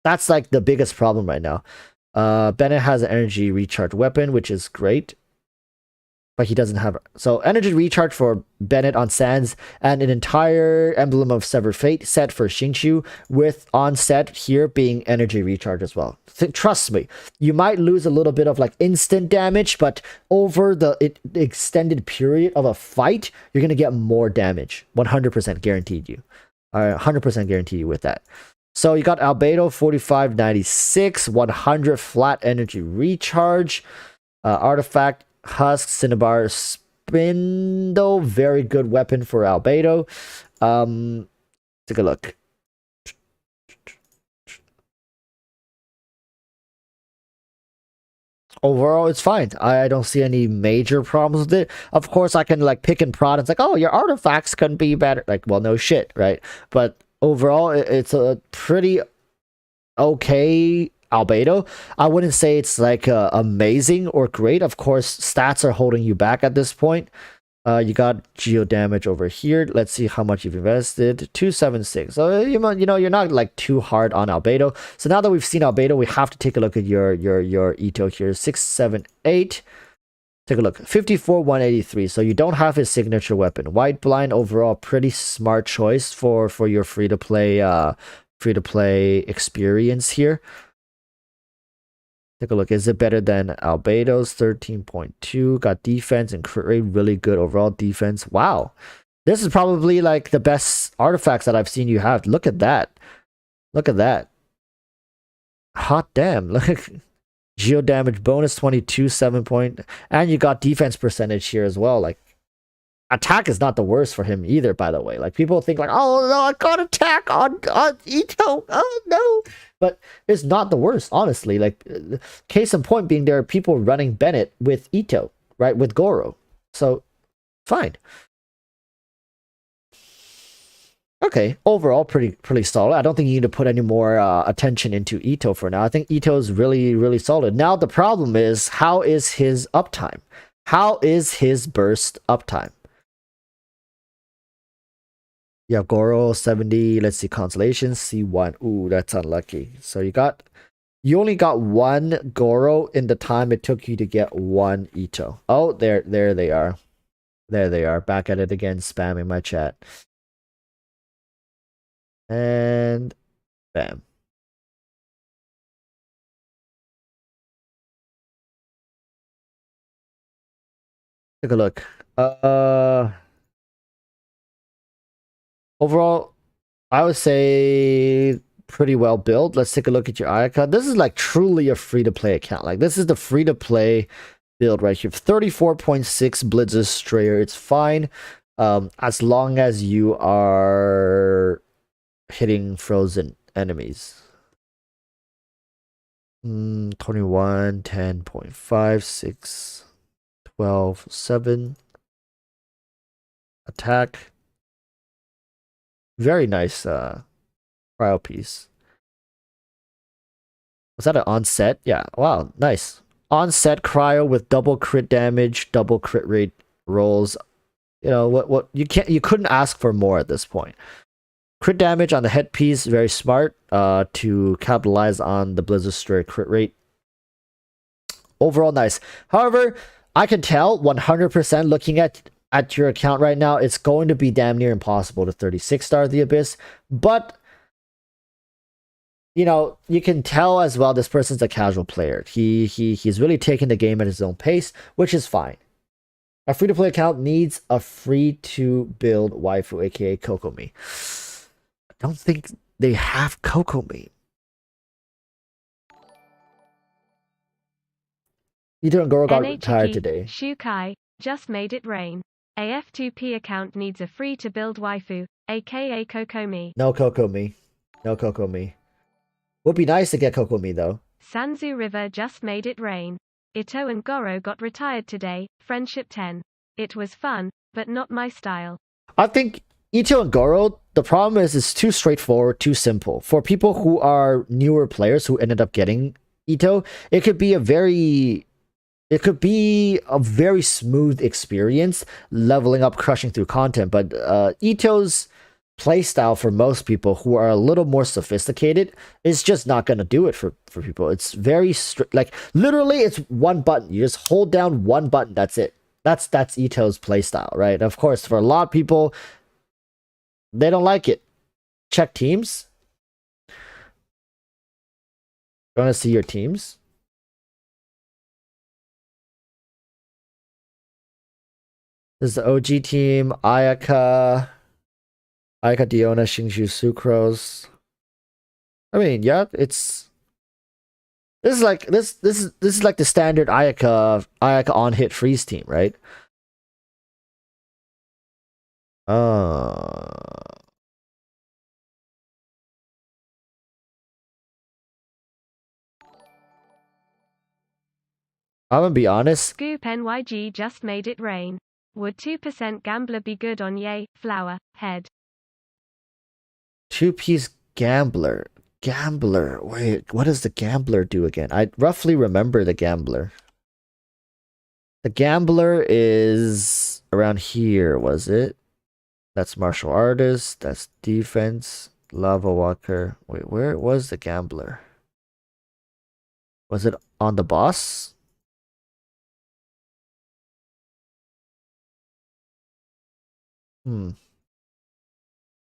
That's like the biggest problem right now. Bennett has an energy recharge weapon, which is great. But he doesn't have so energy recharge for Bennett on Sands and an entire Emblem of Severed Fate set for Xingqiu with on set here being energy recharge as well. Trust me, you might lose a little bit of like instant damage, but over the extended period of a fight, you're gonna get more damage. 100% guaranteed you. 100% guarantee you with that. So you got Albedo 4596, 100 flat energy recharge, artifact. Husk, Cinnabar, Spindle, very good weapon for Albedo. Take a look. Overall, it's fine. I don't see any major problems with it. Of course, I can like pick and prod. It's like, oh, your artifacts can be better. Like, well, no shit, right? But overall, it's a pretty okay Albedo. I wouldn't say it's like amazing or great. Of course, stats are holding you back at this point. You got geo damage over here. Let's see how much you've invested. 276. So you know you're not like too hard on Albedo. So now that we've seen Albedo, we have to take a look at your Ito here. 678. Take a look. 54 183. So you don't have his signature weapon. White Blind overall pretty smart choice for your free to play experience here. Take a look. Is it better than Albedo's 13.2? Got defense and crit rate, really good overall defense. Wow. This is probably like the best artifacts that I've seen you have. Look at that. Look at that. Hot damn. Look. Geo damage bonus 22, 7 point. And you got defense percentage here as well. Like, attack is not the worst for him either, by the way. Like, people think like, oh no, I got attack on Ito. Oh no. But it's not the worst, honestly. Like, case in point being there are people running Bennett with Ito, right? With Goro. So, fine. Okay, overall pretty solid. I don't think you need to put any more attention into Ito for now. I think Ito is really solid. Now the problem is, how is his uptime? How is his burst uptime? You have Goro 70. Let's see, constellations C1. Ooh, that's unlucky. So you only got one Goro in the time it took you to get one Ito. Oh, there they are. There they are. Back at it again, spamming my chat. And bam. Take a look. Overall, I would say pretty well built. Let's take a look at your icon. This is like truly a free-to-play account. Like, this is the free-to-play build right here. 34.6 Blitz's Strayer. It's fine. As long as you are hitting frozen enemies. 21, 10.5, 6, 12, 7. Attack. Very nice cryo piece. Was that an onset? Yeah. Wow. Nice. Onset cryo with double crit damage, double crit rate rolls. You know what you couldn't ask for more at this point. Crit damage on the headpiece, very smart to capitalize on the Blizzard Stray crit rate. Overall nice. However, I can tell 100% looking at your account right now, it's going to be damn near impossible to 36-star the Abyss. But, you know, you can tell as well this person's a casual player. He's really taking the game at his own pace, which is fine. A free-to-play account needs a free-to-build waifu, aka Kokomi. I don't think they have Kokomi. Ito and Goro got retired today. Shukai just made it rain. AF2P account needs a free-to-build waifu, aka Kokomi. No Kokomi. No Kokomi. Would be nice to get Kokomi though. Sanzu River just made it rain. Ito and Goro got retired today, friendship 10. It was fun, but not my style. I think Ito and Goro, the problem is it's too straightforward, too simple. For people who are newer players who ended up getting Ito, it could be a very smooth experience leveling up, crushing through content. But Ito's playstyle for most people who are a little more sophisticated is just not going to do it for people. It's very strict. Like literally, it's one button. You just hold down one button. That's it. That's Ito's playstyle, right? Of course, for a lot of people, they don't like it. Check teams. You want to see your teams? This is the OG team. Ayaka, Diona, Shinshu, Sucrose. I mean, yeah, it's this is like this is like the standard Ayaka on hit freeze team, right? I'm gonna be honest. Scoop NYG just made it rain. Would 2% gambler be good on yay, flower, head? 2-piece gambler. Gambler. Wait, what does the gambler do again? I roughly remember the gambler. The gambler is around here, was it? That's martial artist. That's defense. Lava walker. Wait, where was the gambler? Was it on the boss? It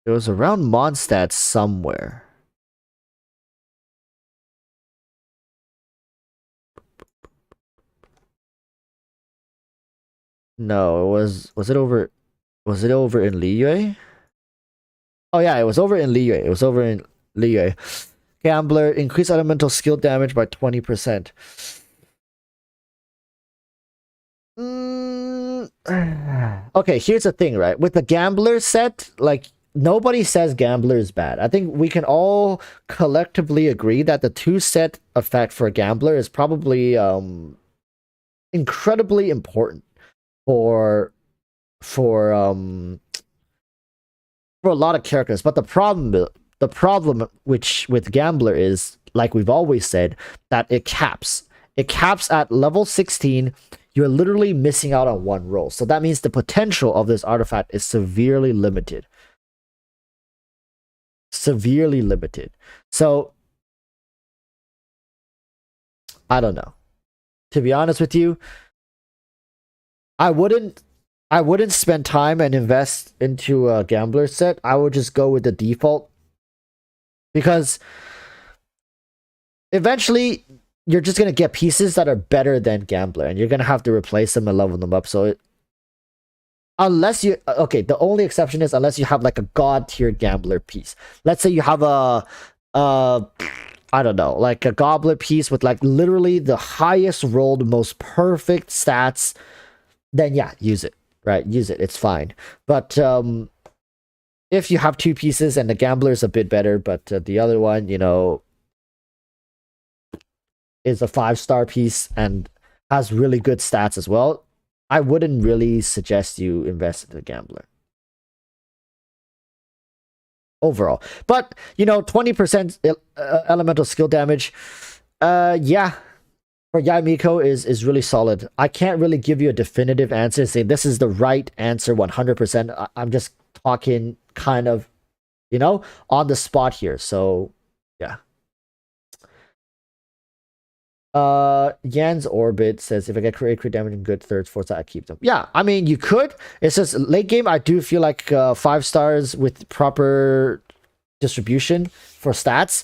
was around Mondstadt somewhere. No, it was it over in Liyue? Oh yeah, it was over in Liyue. It was over in Liyue. Gambler, increase elemental skill damage by 20%. Okay, here's the thing, right? With the gambler set, like nobody says gambler is bad. I think we can all collectively agree that the 2-set effect for a gambler is probably incredibly important for for um for a lot of characters. But the problem which with gambler is, like we've always said, that it caps. It caps at level 16. You're literally missing out on one roll. So that means the potential of this artifact is severely limited. Severely limited. So I don't know. To be honest with you, I wouldn't spend time and invest into a gambler set. I would just go with the default, because eventually you're just gonna get pieces that are better than gambler, and you're gonna have to replace them and level them up. So unless you, okay, the only exception is unless you have like a god tier gambler piece. Let's say you have a I don't know, like a goblet piece with like literally the highest rolled, most perfect stats, then yeah, use it, right? Use it. It's fine. But if you have 2 pieces and the gambler is a bit better, but the other one, you know, is a 5-star piece and has really good stats as well, I wouldn't really suggest you invest in the gambler overall. But you know, 20% elemental skill damage, yeah, for Yaimiko is really solid. I can't really give you a definitive answer, say this is the right answer 100%. I'm just talking kind of, you know, on the spot here. So yeah. Yan's Orbit says if I get crit damage in good thirds, fourths, I keep them. Yeah, I mean you could. It's just late game. I do feel like 5 stars with proper distribution for stats,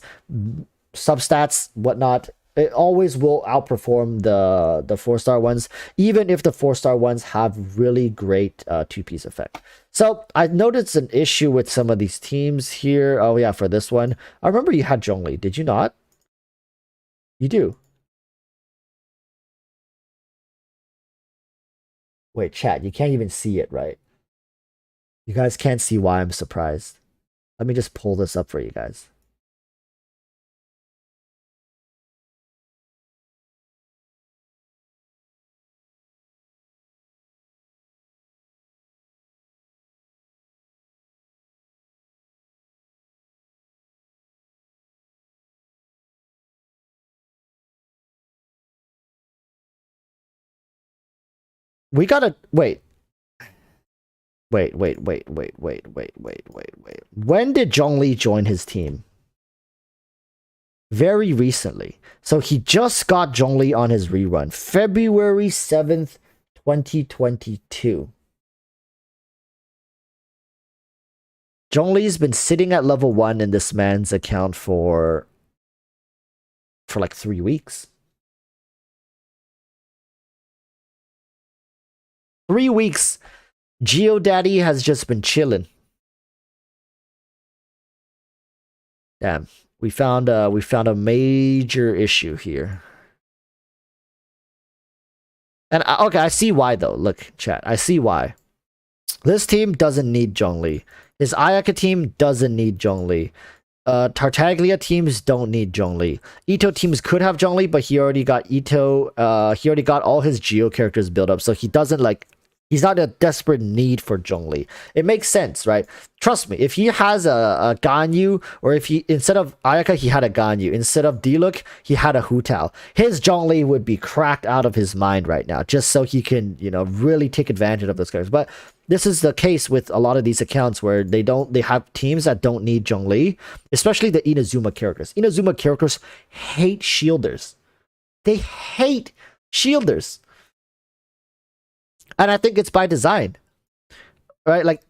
substats, whatnot, it always will outperform the 4-star ones, even if the 4-star ones have really great 2-piece effect. So I noticed an issue with some of these teams here. Oh yeah, for this one, I remember you had Zhongli. Did you not? You do. Wait, chat, you can't even see it, right? You guys can't see why I'm surprised. Let me just pull this up for you guys. We gotta wait. Wait. When did Zhongli join his team? Very recently. So he just got Zhongli on his rerun. February 7th, 2022. Zhongli's been sitting at level 1 in this man's account for like 3 weeks. 3 weeks. GeoDaddy has just been chilling. Damn. We found a major issue here. And okay, I see why though. Look, chat. I see why. This team doesn't need Zhongli. His Ayaka team doesn't need Zhongli. Tartaglia teams don't need Zhongli. Ito teams could have Zhongli, but he already got Ito. He already got all his Geo characters built up, so he doesn't like. He's not a desperate need for Zhongli. It makes sense, right? Trust me, if he has a Ganyu, or if he, instead of Ayaka, he had a Ganyu. Instead of Diluc, he had a Hu Tao. His Zhongli would be cracked out of his mind right now, just so he can, you know, really take advantage of those characters. But this is the case with a lot of these accounts where they have teams that don't need Zhongli, especially the Inazuma characters. Inazuma characters hate shielders. They hate shielders. And I think it's by design, right? Like,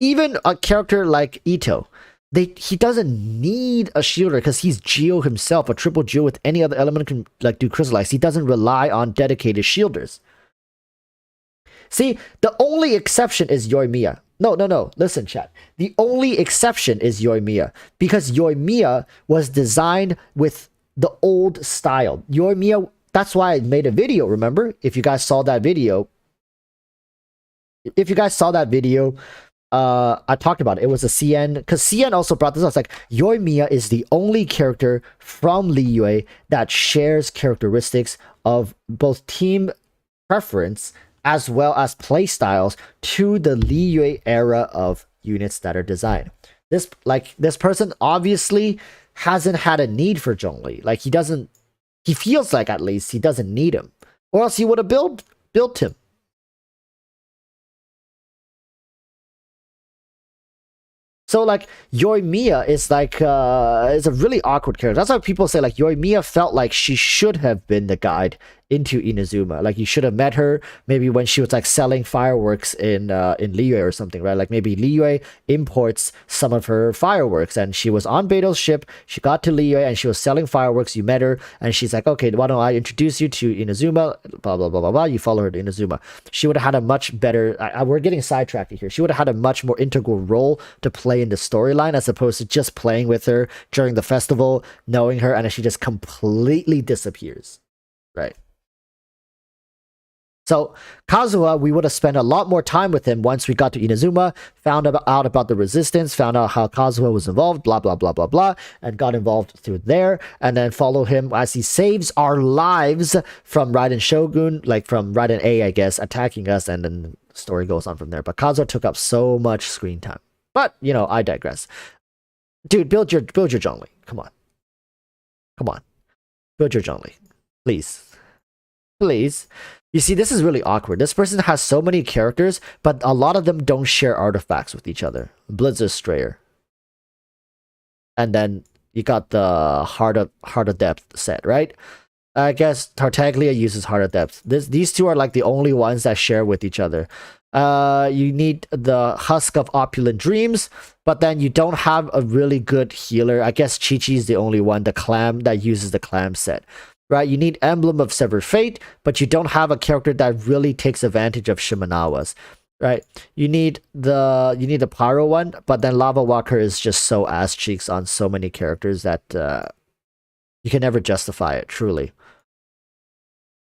even a character like Ito, he doesn't need a shielder because he's Geo himself. A triple Geo with any other element can like do crystallize. He doesn't rely on dedicated shielders. See, the only exception is Yoimiya. No. Listen, chat. The only exception is Yoimiya because Yoimiya was designed with the old style. Yoimiya. That's why I made a video. Remember, if you guys saw that video. I talked about it. It was a CN, because CN also brought this up. It's like, Yoimiya is the only character from Liyue that shares characteristics of both team preference as well as playstyles to the Liyue era of units that are designed. This person obviously hasn't had a need for Zhongli. Like, he feels like at least he doesn't need him. Or else he would have built him. So like Yoimiya is like is a really awkward character. That's why people say like Yoimiya felt like she should have been the guide into Inazuma. Like you should have met her maybe when she was like selling fireworks in Liyue or something, right? Like maybe Liyue imports some of her fireworks and she was on Beto's ship. She got to Liyue and she was selling fireworks. You met her and she's like, okay, why don't I introduce you to Inazuma? Blah blah blah blah blah. You follow her to Inazuma. She would have had a much better. We're getting sidetracked here. She would have had a much more integral role to play in the storyline as opposed to just playing with her during the festival, knowing her, and then she just completely disappears, right? So Kazuha, we would have spent a lot more time with him once we got to Inazuma, found out about the resistance, found out how Kazuha was involved, blah, blah, blah, blah, blah, and got involved through there, and then follow him as he saves our lives from Raiden Shogun, like from Raiden A, I guess, attacking us, and then the story goes on from there. But Kazuha took up so much screen time. But, you know, I digress. Dude, build your Zhongli. Come on. Build your Zhongli. Please. You see, this is really awkward. This person has so many characters, but a lot of them don't share artifacts with each other. Blizzard Strayer. And then you got the Heart of Depth set, right? I guess Tartaglia uses Heart of Depth. These two are like the only ones that share with each other. You need the Husk of Opulent Dreams, but then you don't have a really good healer. I guess Chi-Chi is the only one, the clam that uses the clam set. Right, you need Emblem of Severed Fate, but you don't have a character that really takes advantage of Shimenawa's. Right, you need the Pyro one, but then Lava Walker is just so ass cheeks on so many characters that you can never justify it. Truly,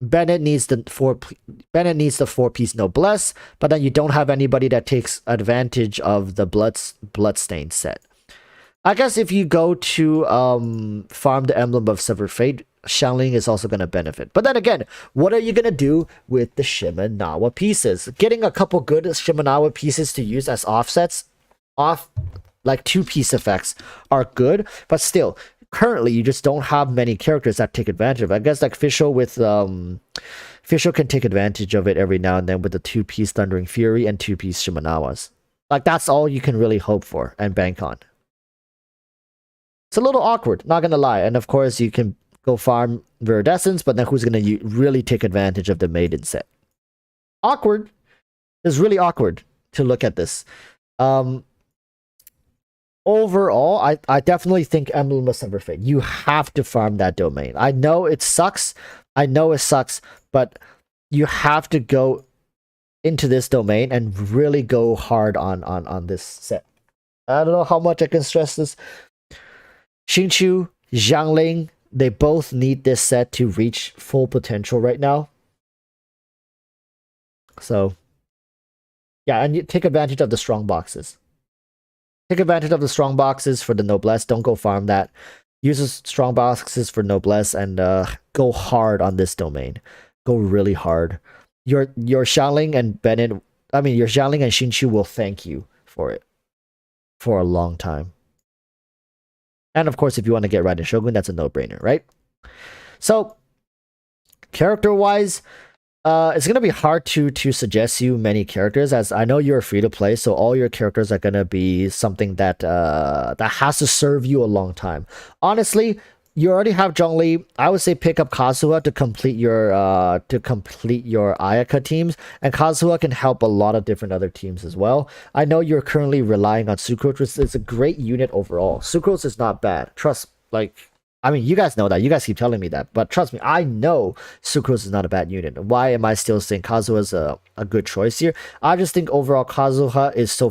Bennett needs the 4-piece Noblesse, but then you don't have anybody that takes advantage of the Bloodstained set. I guess if you go to farm the Emblem of Severed Fate, Xiangling is also going to benefit. But then again, what are you going to do with the Shimenawa pieces? Getting a couple good Shimenawa pieces to use as offsets, like 2-piece effects, are good. But still, currently, you just don't have many characters that take advantage of it. I guess like Fischl with Fischl can take advantage of it every now and then with the 2-piece Thundering Fury and 2-piece Shimanawas. Like, that's all you can really hope for and bank on. It's a little awkward, not gonna lie. And of course, you can go farm Viridescence, but then who's gonna really take advantage of the Maiden set? Awkward. It's really awkward to look at this. Overall, I definitely think Emblem of Silver Fate. You have to farm that domain. I know it sucks. But you have to go into this domain and really go hard on this set. I don't know how much I can stress this. Xingqiu, Xiangling, they both need this set to reach full potential right now. So, yeah, and you take advantage of the strong boxes. Take advantage of the strong boxes for the Noblesse. Don't go farm that. Use the strong boxes for Noblesse and go hard on this domain. Go really hard. Your Xiangling and Bennett, your Xiangling and Xingqiu will thank you for it for a long time. And of course, if you want to get Raiden Shogun, that's a no-brainer, right? So, character-wise, it's going to be hard to suggest you many characters, as I know you're free to play, so all your characters are going to be something that that has to serve you a long time. Honestly, you already have Zhongli. I would say pick up Kazuha to complete your Ayaka teams, and Kazuha can help a lot of different other teams as well. I know you're currently relying on Sucrose, which is a great unit overall. Sucrose is not bad. Trust, you guys know that. You guys keep telling me that. But trust me, I know Sucrose is not a bad unit. Why am I still saying Kazuha is a good choice here? I just think overall Kazuha is so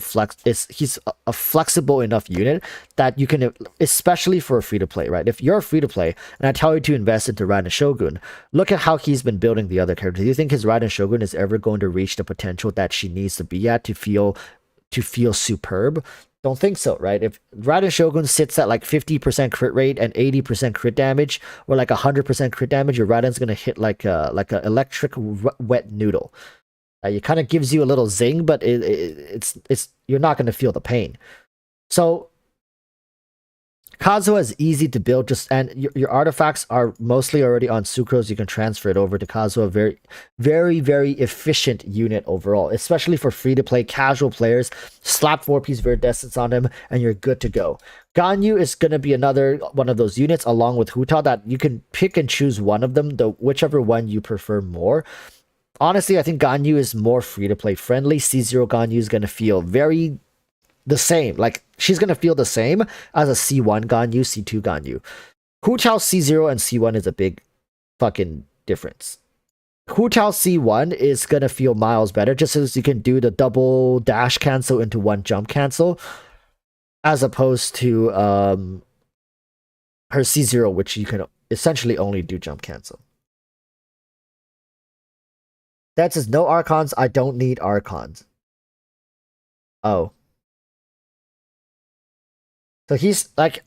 he's a flexible enough unit that you can, especially for a free-to-play, right? If you're free to play and I tell you to invest into Raiden Shogun, look at how he's been building the other characters. Do you think his Raiden Shogun is ever going to reach the potential that she needs to be at to feel superb? Don't think so, right? If Raiden Shogun sits at like 50% crit rate and 80% crit damage, or like 100% crit damage, your Raiden's gonna hit like a electric wet noodle. It kind of gives you a little zing, but it's you're not gonna feel the pain. So Kazuha is easy to build, and your artifacts are mostly already on Sucrose. You can transfer it over to Kazuha. Very, very, very efficient unit overall, especially for free-to-play casual players. Slap 4-piece Viridescence on him, and you're good to go. Ganyu is going to be another one of those units, along with Hu Tao, that you can pick and choose one of them, whichever one you prefer more. Honestly, I think Ganyu is more free-to-play friendly. C0 Ganyu is going to feel the same. Like, she's gonna feel the same as a C1 Ganyu, C2 Ganyu. Hu Tao C0 and C1 is a big fucking difference. Hu Tao C1 is gonna feel miles better, just as you can do the double dash cancel into one jump cancel, as opposed to her C0, which you can essentially only do jump cancel. That says no Archons. I don't need Archons. Oh. So he's like,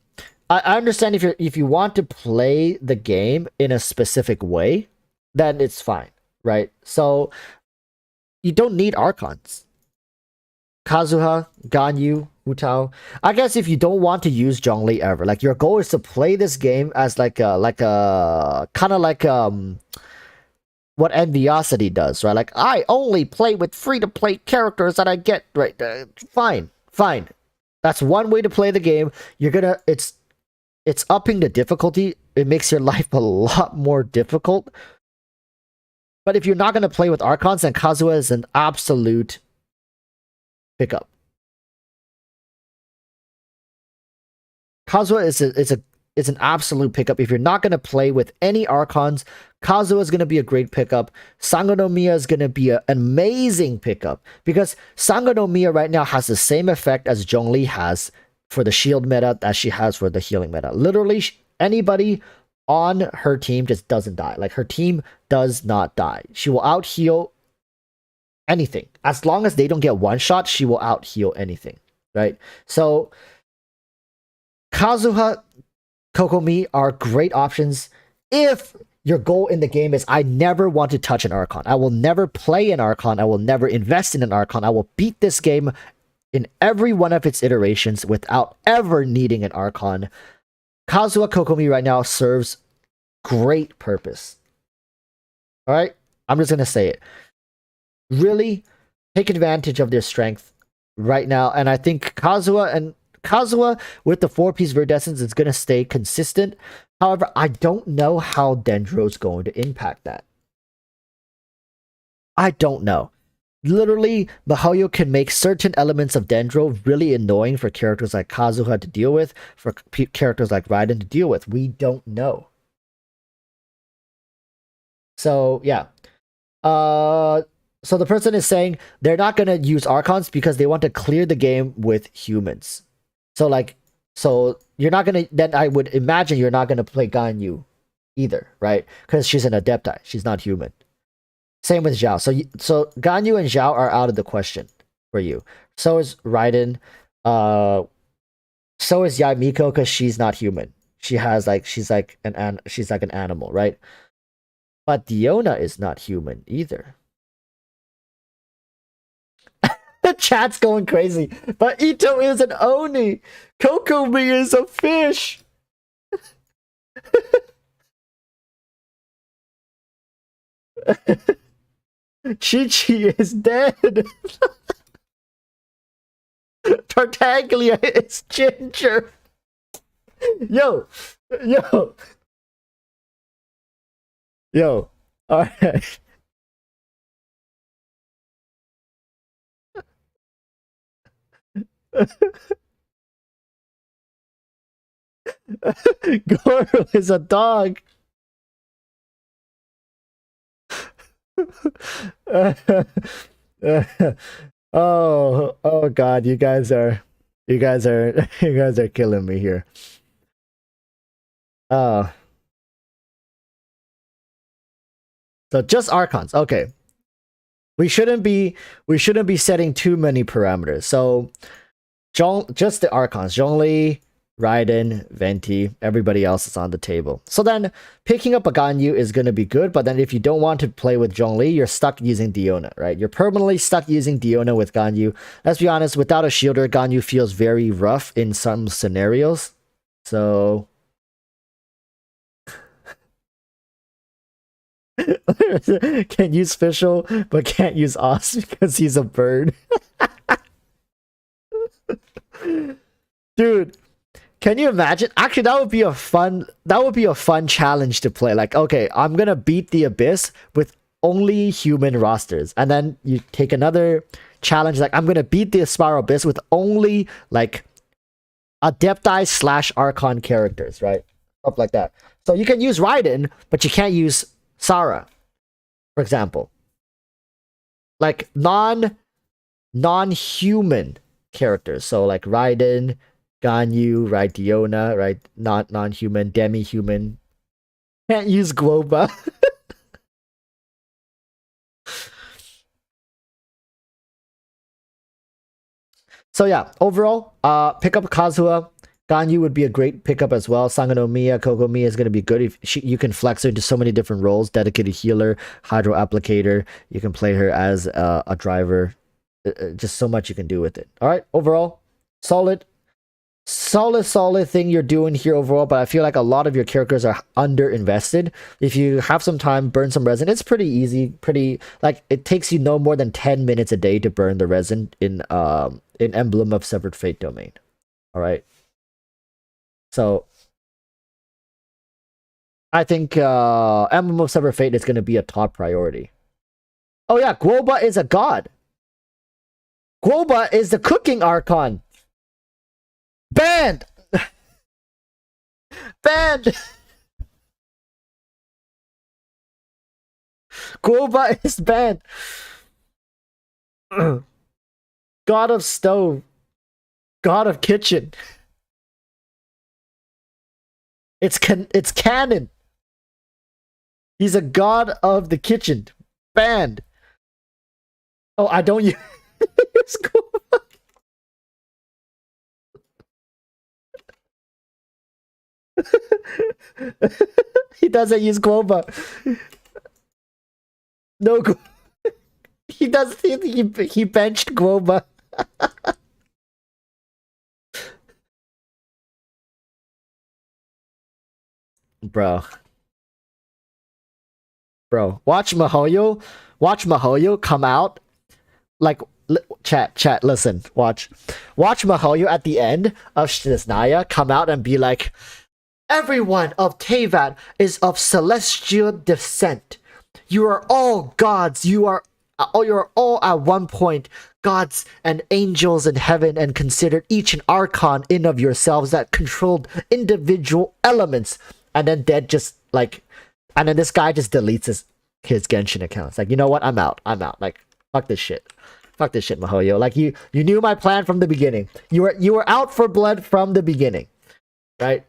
I understand if you want to play the game in a specific way, then it's fine, right? So you don't need Archons. Kazuha, Ganyu, Hu Tao. I guess if you don't want to use Zhongli ever, like your goal is to play this game as like a kind of like what Enviosity does, right? Like, I only play with free-to-play characters that I get, right? Fine. That's one way to play the game. It's upping the difficulty. It makes your life a lot more difficult. But if you're not going to play with Archons, then Kazuha is an absolute pickup. Kazuha is an absolute pickup. If you're not going to play with any Archons, Kazuha is going to be a great pickup. Sangonomiya is going to be an amazing pickup, because Sangonomiya right now has the same effect as Zhongli has for the shield meta as she has for the healing meta. Literally, anybody on her team just doesn't die. Like, her team does not die. She will out heal anything. As long as they don't get one shot, she will out heal anything, right? So Kazuha, Kokomi are great options if your goal in the game is, I never want to touch an Archon. I will never play an Archon. I will never invest in an Archon. I will beat this game in every one of its iterations without ever needing an Archon. Kazuha Kokomi right now serves great purpose. Alright? I'm just gonna say it. Really take advantage of their strength right now, and I think Kazuha with the 4-piece Viridescence is gonna stay consistent. However, I don't know how Dendro's going to impact that. I don't know. Literally, Mihoyo can make certain elements of Dendro really annoying for characters like Kazuha to deal with, for characters like Raiden to deal with. We don't know. So, yeah. So the person is saying they're not going to use Archons because they want to clear the game with humans. So, like, so you're not going to, then I would imagine you're not going to play Ganyu either, right? Because she's an Adepti. She's not human. Same with Zhao. So Ganyu and Zhao are out of the question for you. So is Raiden. So is Yamiko because she's not human. She's like an animal, right? But Diona is not human either. The chat's going crazy. But Ito is an Oni. Kokomi is a fish. Chi-Chi is dead. Tartaglia is ginger. Yo. Yo. Yo. Alright. Goro is a dog. Oh god, you guys are you guys are killing me here. Uh so just Archons. Okay. We shouldn't be setting too many parameters. So just the Archons, Zhongli, Raiden, Venti, everybody else is on the table. So then picking up a Ganyu is going to be good, but then if you don't want to play with Zhongli, you're stuck using Diona, right? You're permanently stuck using Diona with Ganyu. Let's be honest, without a shielder, Ganyu feels very rough in some scenarios. So can use Fischl, but can't use Oz because he's a bird. Dude, can you imagine? Actually, that would be a fun challenge to play. Like, okay, I'm gonna beat the Abyss with only human rosters, and then you take another challenge like I'm gonna beat the Spiral Abyss with only like Adepti slash Archon characters, right? Stuff like that. So you can use Raiden, but you can't use Sarah, for example. Like non-human characters. So like Raiden, Ganyu, right? Diona, right? Not non-human, demi-human. Can't use Globa. So yeah, overall, pick up Kazuha. Ganyu would be a great pickup as well. Sangonomiya, Kokomiya is going to be good. You can flex her into so many different roles: dedicated healer, hydro applicator. You can play her as a driver. Just so much you can do with it. All right, overall, solid, solid thing you're doing here overall, but I feel like a lot of your characters are under invested. If you have some time, burn some resin. It's pretty easy, pretty like it takes you no more than 10 minutes a day to burn the resin in Emblem of Severed Fate domain. All right. So I think Emblem of Severed Fate is going to be a top priority. Oh yeah, Guoba is a god. Guoba is the cooking archon. Banned. Banned. Guoba is banned. God of stove. God of kitchen. It's canon. He's a god of the kitchen. Banned. Oh, I don't use Guoba. He doesn't use Guoba. No, he does. He benched Guoba. Bro, bro. Watch Mahoyo come out. Like, chat, listen, watch Mahoyo at the end of Shisnaya come out and be like, everyone of Teyvat is of celestial descent. You are all gods. You're all at one point gods and angels in heaven, and considered each an archon in of yourselves that controlled individual elements. And then and then this guy just deletes his Genshin account. It's like, you know what? I'm out. Like, fuck this shit. Fuck this shit, Mahoyo. Like, you knew my plan from the beginning. You were out for blood from the beginning, right?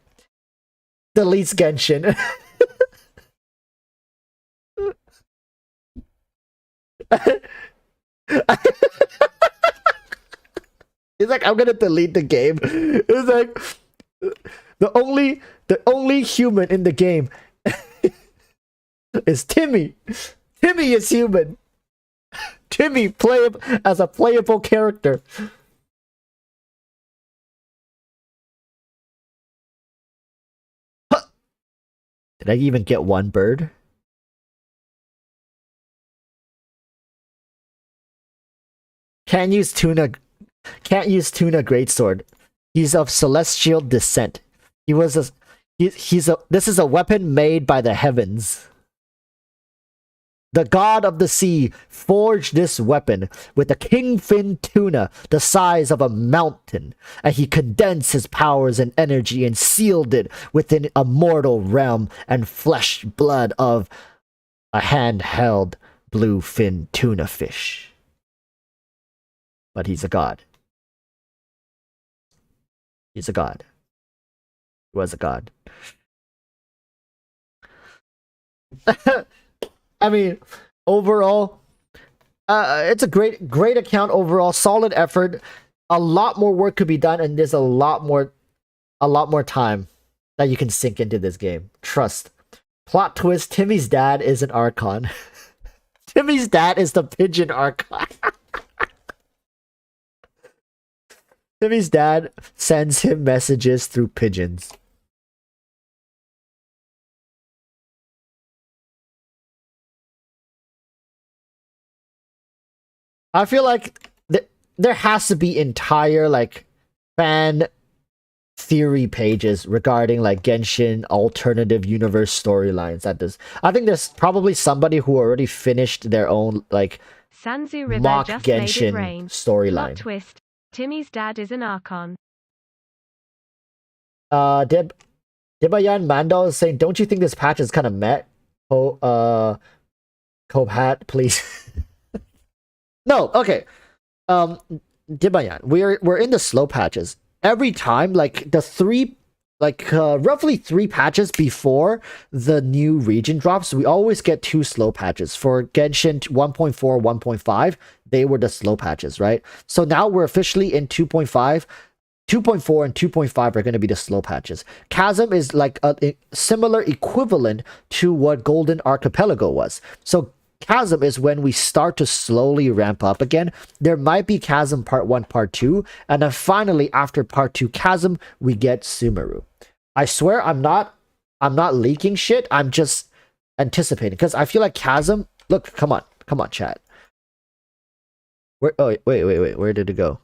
Deletes Genshin. He's like, I'm gonna delete the game. It's like the only human in the game is Timmy. Timmy is human. Timmy play as a playable character. Did I even get one bird? Can't use Tuna Greatsword. He's of celestial descent. This is a weapon made by the heavens. The god of the sea forged this weapon with a kingfin tuna the size of a mountain, and he condensed his powers and energy and sealed it within a mortal realm and flesh blood of a handheld bluefin tuna fish. But he's a god. He's a god. He was a god. I mean, overall, it's a great account overall. Solid effort. A lot more work could be done, and there's a lot more time that you can sink into this game. Trust. Plot twist: Timmy's dad is an Archon. Timmy's dad is the pigeon Archon. Timmy's dad sends him messages through pigeons. I feel like there has to be entire like fan theory pages regarding like Genshin alternative universe storylines at this. I think there's probably somebody who already finished their own like Sanzu River mock just Genshin made it rain. storyline. Plot twist: Timmy's dad is an Archon. Dibayan Mando is saying, don't you think this patch is kind of met? Cope hat, please. No, okay. Dibayan, we're in the slow patches. Every time, like the roughly 3 patches before the new region drops, we always get 2 slow patches. For Genshin 1.4, 1.5, they were the slow patches, right? So now we're officially in 2.5. 2.4 and 2.5 are going to be the slow patches. Chasm is like a similar equivalent to what Golden Archipelago was. So Chasm is when we start to slowly ramp up again. There might be Chasm Part 1, Part 2, and then finally after Part 2 Chasm, we get Sumeru. I swear I'm not leaking shit. I'm just anticipating because I feel like Chasm. Look, come on, chat. Wait, where did it go?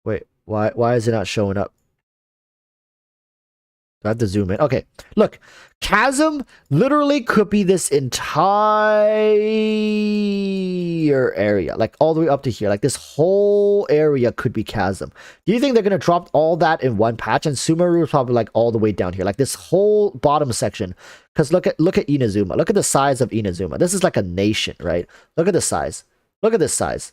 Wait, why is it not showing up? Do I have to zoom in? Okay, look, Chasm literally could be this entire area, like all the way up to here. Like this whole area could be Chasm. Do you think they're gonna drop all that in one patch? And Sumeru is probably like all the way down here, like this whole bottom section. Because look at Inazuma. Look at the size of Inazuma. This is like a nation, right? Look at the size. Look at this size.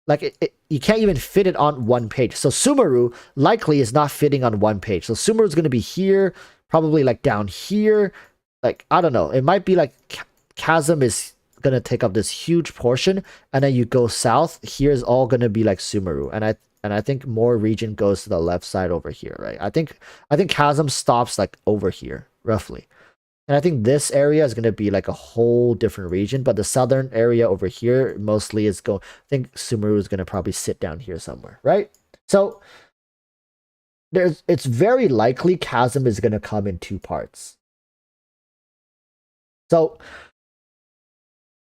Like, you can't even fit it on one page. So Sumeru likely is not fitting on one page. So Sumeru is going to be here, probably like down here. Like, I don't know. It might be like Chasm is going to take up this huge portion. And then you go south. Here's all going to be like Sumeru. And I think more region goes to the left side over here, right? I think Chasm stops like over here, roughly. And I think this area is going to be like a whole different region, but the southern area over here mostly is going. I think Sumeru is going to probably sit down here somewhere, right? So it's very likely Chasm is going to come in 2 parts. So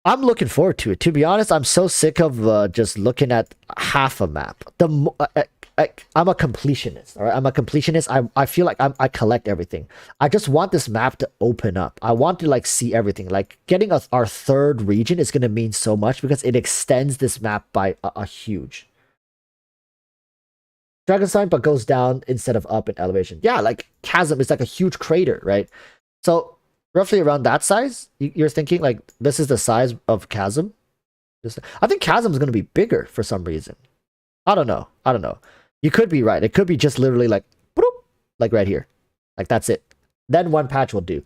I'm looking forward to it. To be honest, I'm so sick of just looking at half a map. I'm a completionist. All right, I'm a completionist. I feel like I collect everything. I just want this map to open up. I want to like see everything. Like getting our third region is gonna mean so much because it extends this map by a huge. Dragon sign, but goes down instead of up in elevation. Yeah, like chasm is like a huge crater, right? So roughly around that size, you're thinking like this is the size of chasm. I think chasm is going to be bigger for some reason. I don't know. I don't know. You could be right. It could be just literally like, bloop, like right here, like that's it. Then one patch will do.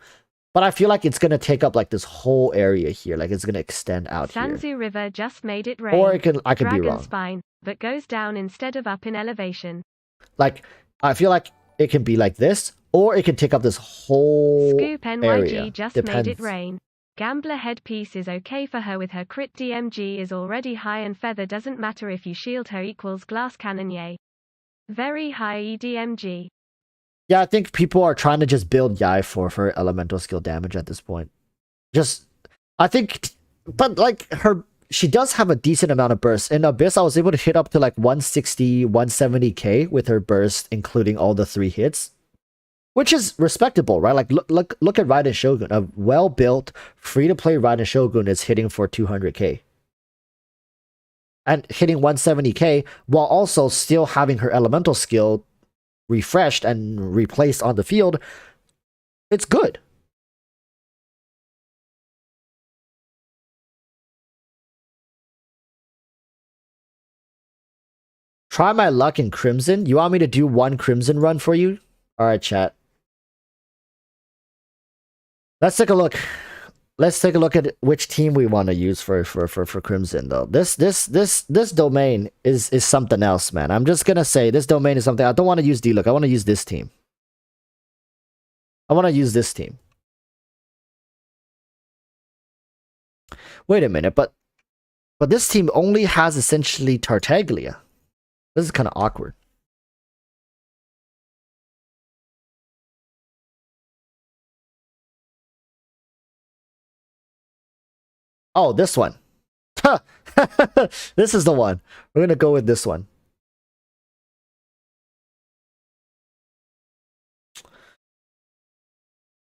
But I feel like it's going to take up like this whole area here. Like it's going to extend out Sanzu here. River just made it rain. Or I could be Dragon wrong. spine, but goes down instead of up in elevation. Like I feel like it can be like this, or it can take up this whole Scoop NYG area. just Depends. made it rain. Gambler headpiece is okay for her with her crit DMG is already high and feather doesn't matter if you shield her equals glass cannon yay. Very high EDMG. Yeah, I think people are trying to just build Yai for elemental skill damage at this point. Just, I think, but like she does have a decent amount of burst. In Abyss, I was able to hit up to like 160, 170k with her burst, including all the 3 hits. Which is respectable, right? Like, look at Raiden Shogun. A well-built, free-to-play Raiden Shogun is hitting for 200k. And hitting 170k while also still having her elemental skill refreshed and replaced on the field, it's good. Try my luck in Crimson. You want me to do one Crimson run for you? Alright, chat. Let's take a look. Let's take a look at which team we want to use for Crimson though. This domain is something else, man. I'm just gonna say this domain is something. I don't want to use D-Look. I want to use this team. I want to use this team. Wait a minute, but this team only has essentially Tartaglia. This is kind of awkward. Oh, this one. This is the one. We're gonna go with this one.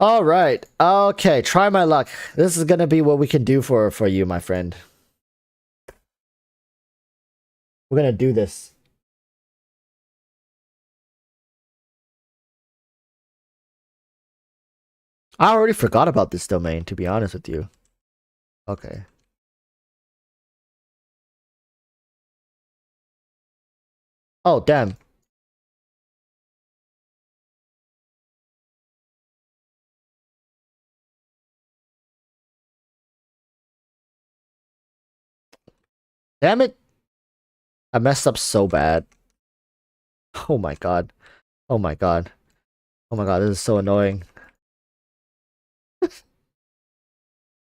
All right. Okay, try my luck. This is gonna be what we can do for you, my friend. We're gonna do this. I already forgot about this domain, to be honest with you. Okay. Oh, damn. Damn it. I messed up so bad. Oh my god. Oh my god. Oh my god, this is so annoying.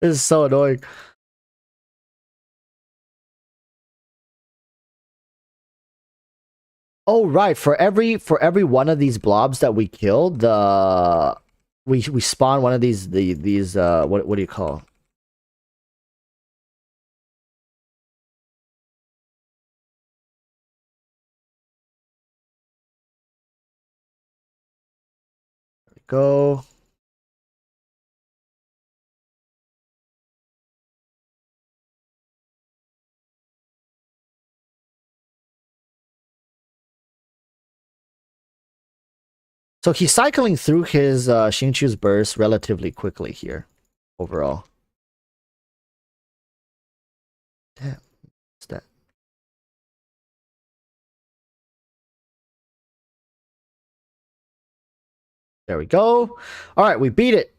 This is so annoying. Oh right, for every one of these blobs that we kill, we spawn one of these what do you call? There we go. So he's cycling through his Xingqiu's burst relatively quickly here, overall. Damn, what's that? There we go. All right, we beat it.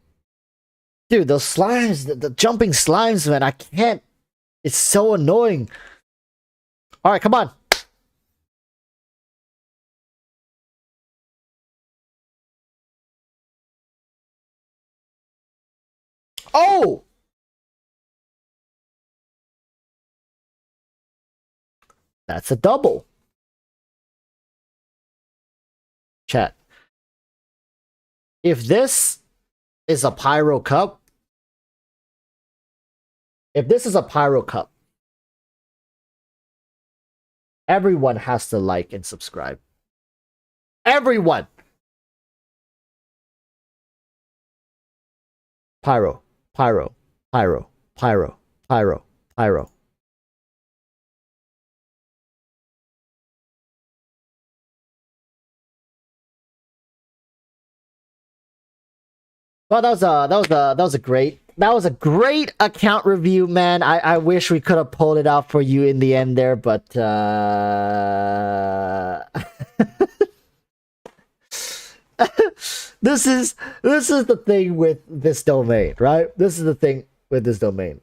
Dude, those slimes, the jumping slimes, man, I can't. It's so annoying. All right, come on. Oh! That's a double. Chat. If this is a Pyro Cup, if this is a Pyro Cup, everyone has to like and subscribe. Everyone! Pyro, Pyro, Pyro, Pyro, Pyro, Pyro. Well, that was a great account review, man. I wish we could have pulled it out for you in the end there, but this is the thing with this domain, right? This is the thing with this domain.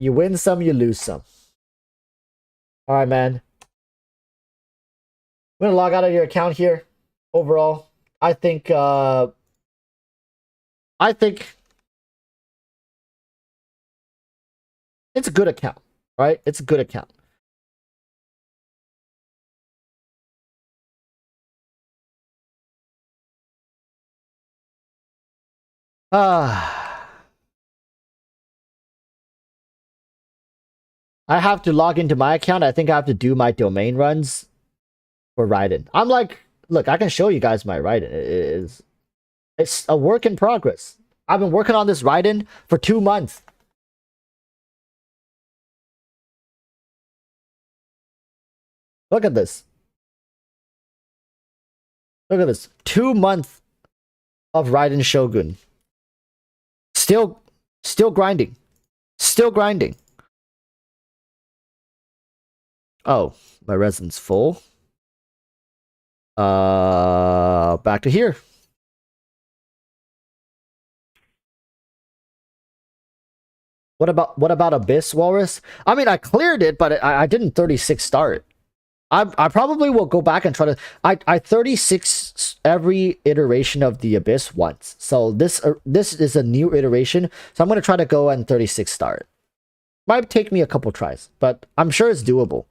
You win some, you lose some. All right, man. I'm gonna log out of your account here. Overall, I think it's a good account, right? It's a good account. I have to log into my account. I think I have to do my domain runs for Raiden. I'm like, look, I can show you guys my Raiden. It's a work in progress. I've been working on this Raiden for 2 months. Look at this. Look at this. 2 months of Raiden Shogun. Still grinding. Still grinding. Oh, my resin's full. Back to here. What about Abyss Walrus? I mean, I cleared it, but I didn't 36 start. I probably will go back and try to. I 36 every iteration of the Abyss once. So this is a new iteration. So I'm gonna try to go and 36 start. Might take me a couple tries, but I'm sure it's doable.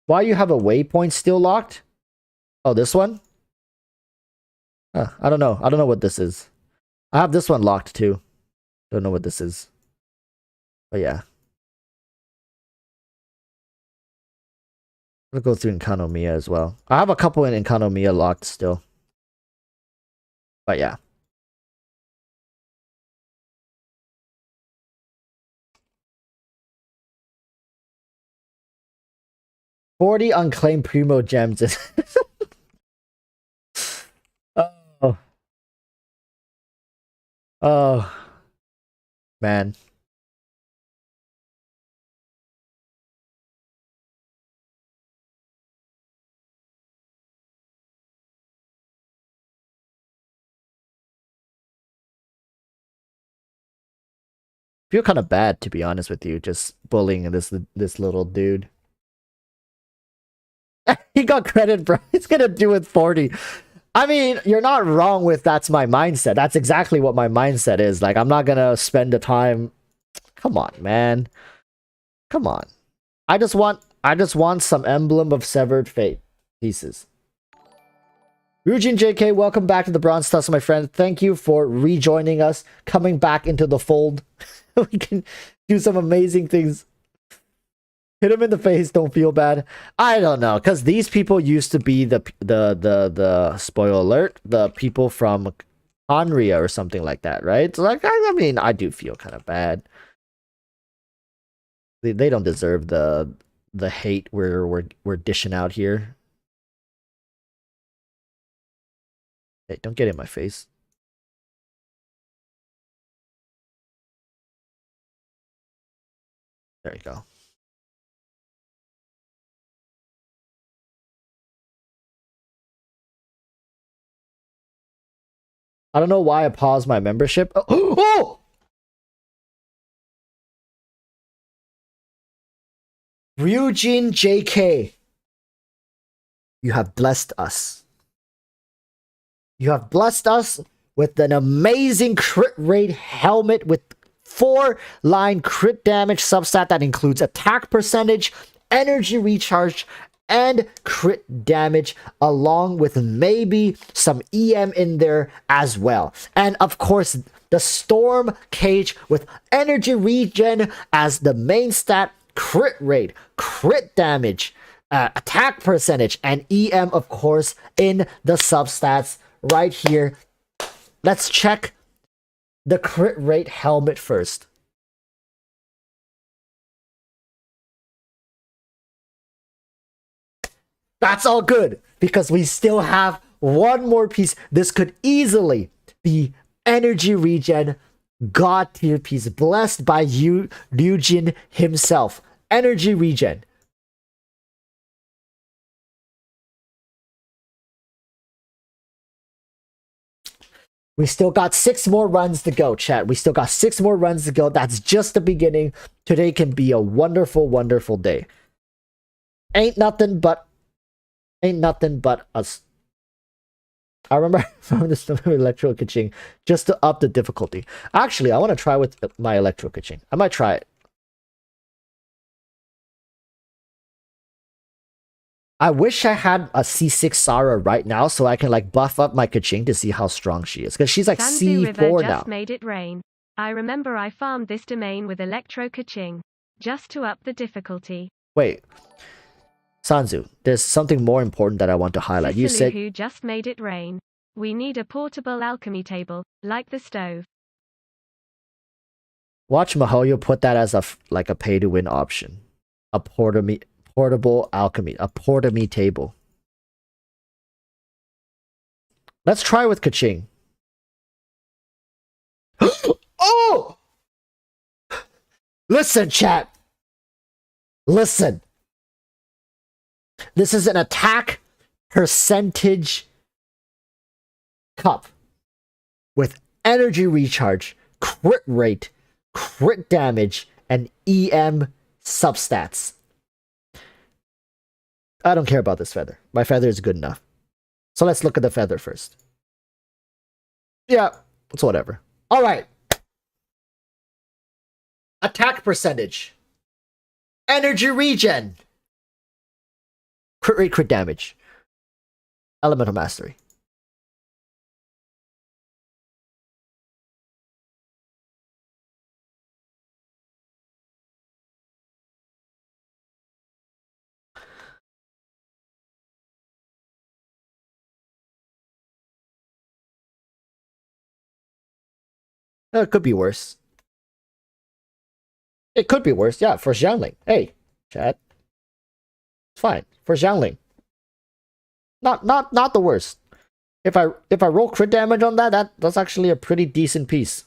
Why you have a waypoint still locked? Oh, this one? I don't know. I don't know what this is. I have this one locked too. Don't know what this is. But yeah. I'll go through Enkanomiya as well. I have a couple in Enkanomiya locked still. But yeah. $40 unclaimed Primo gems. Oh. Oh. Man. Feel kind of bad, to be honest with you, just bullying this little dude. He got credit, bro. He's gonna do it 40. I mean, you're not wrong with that's my mindset. That's exactly what my mindset is. Like, I'm not gonna spend the time. Come on, man. Come on. I just want some emblem of severed fate pieces. Ryujin JK, welcome back to the Bronze Tusk, my friend. Thank you for rejoining us, coming back into the fold. We can do some amazing things. Hit him in the face, don't feel bad. I don't know, because these people used to be the spoiler alert, the people from Conria or something like that, right? So like, I mean, I do feel kind of bad. They don't deserve the hate we're dishing out here. Hey, don't get in my face. There you go. I don't know why I paused my membership. Oh! Ryujin JK. You have blessed us. You have blessed us with an amazing crit rate helmet with 4-line crit damage substat that includes attack percentage, energy recharge, and crit damage, along with maybe some EM in there as well. And of course, the Storm Cage with energy regen as the main stat, crit rate, crit damage, attack percentage, and EM, of course, in the substats right here. Let's check the crit rate helmet first. That's all good, because we still have one more piece. This could easily be energy regen god tier piece, blessed by Ryujin himself. Energy regen. We still got 6 more runs to go, chat. We still got 6 more runs to go. That's just the beginning. Today can be a wonderful, wonderful day. Ain't nothing but us. I remember from this electro kitching just to up the difficulty. Actually, I want to try with my electro kitching. I might try it. I wish I had a C6 Sarah right now so I can like buff up my Kaching to see how strong she is. Because she's like Sanzu C4 River now. just made it rain. I remember I farmed this domain with Electro Kaching. Just to up the difficulty. Wait. Sanzu, there's something more important that I want to highlight. You said who just made it rain. We need a portable alchemy table, like the stove. Watch Mahoyo put that as a pay-to-win option. A portable alchemy, a portamy table. Let's try with Kaching. Oh! Listen, chat. Listen. This is an attack percentage cup with energy recharge, crit rate, crit damage, and EM substats. I don't care about this feather. My feather is good enough. So let's look at the feather first. Yeah, it's whatever. All right. Attack percentage. Energy regen. Crit rate, crit damage. Elemental mastery. It could be worse. It could be worse, yeah, for Xiangling. Hey, chat. It's fine. For Xiangling. Not the worst. If I roll crit damage on that's actually a pretty decent piece.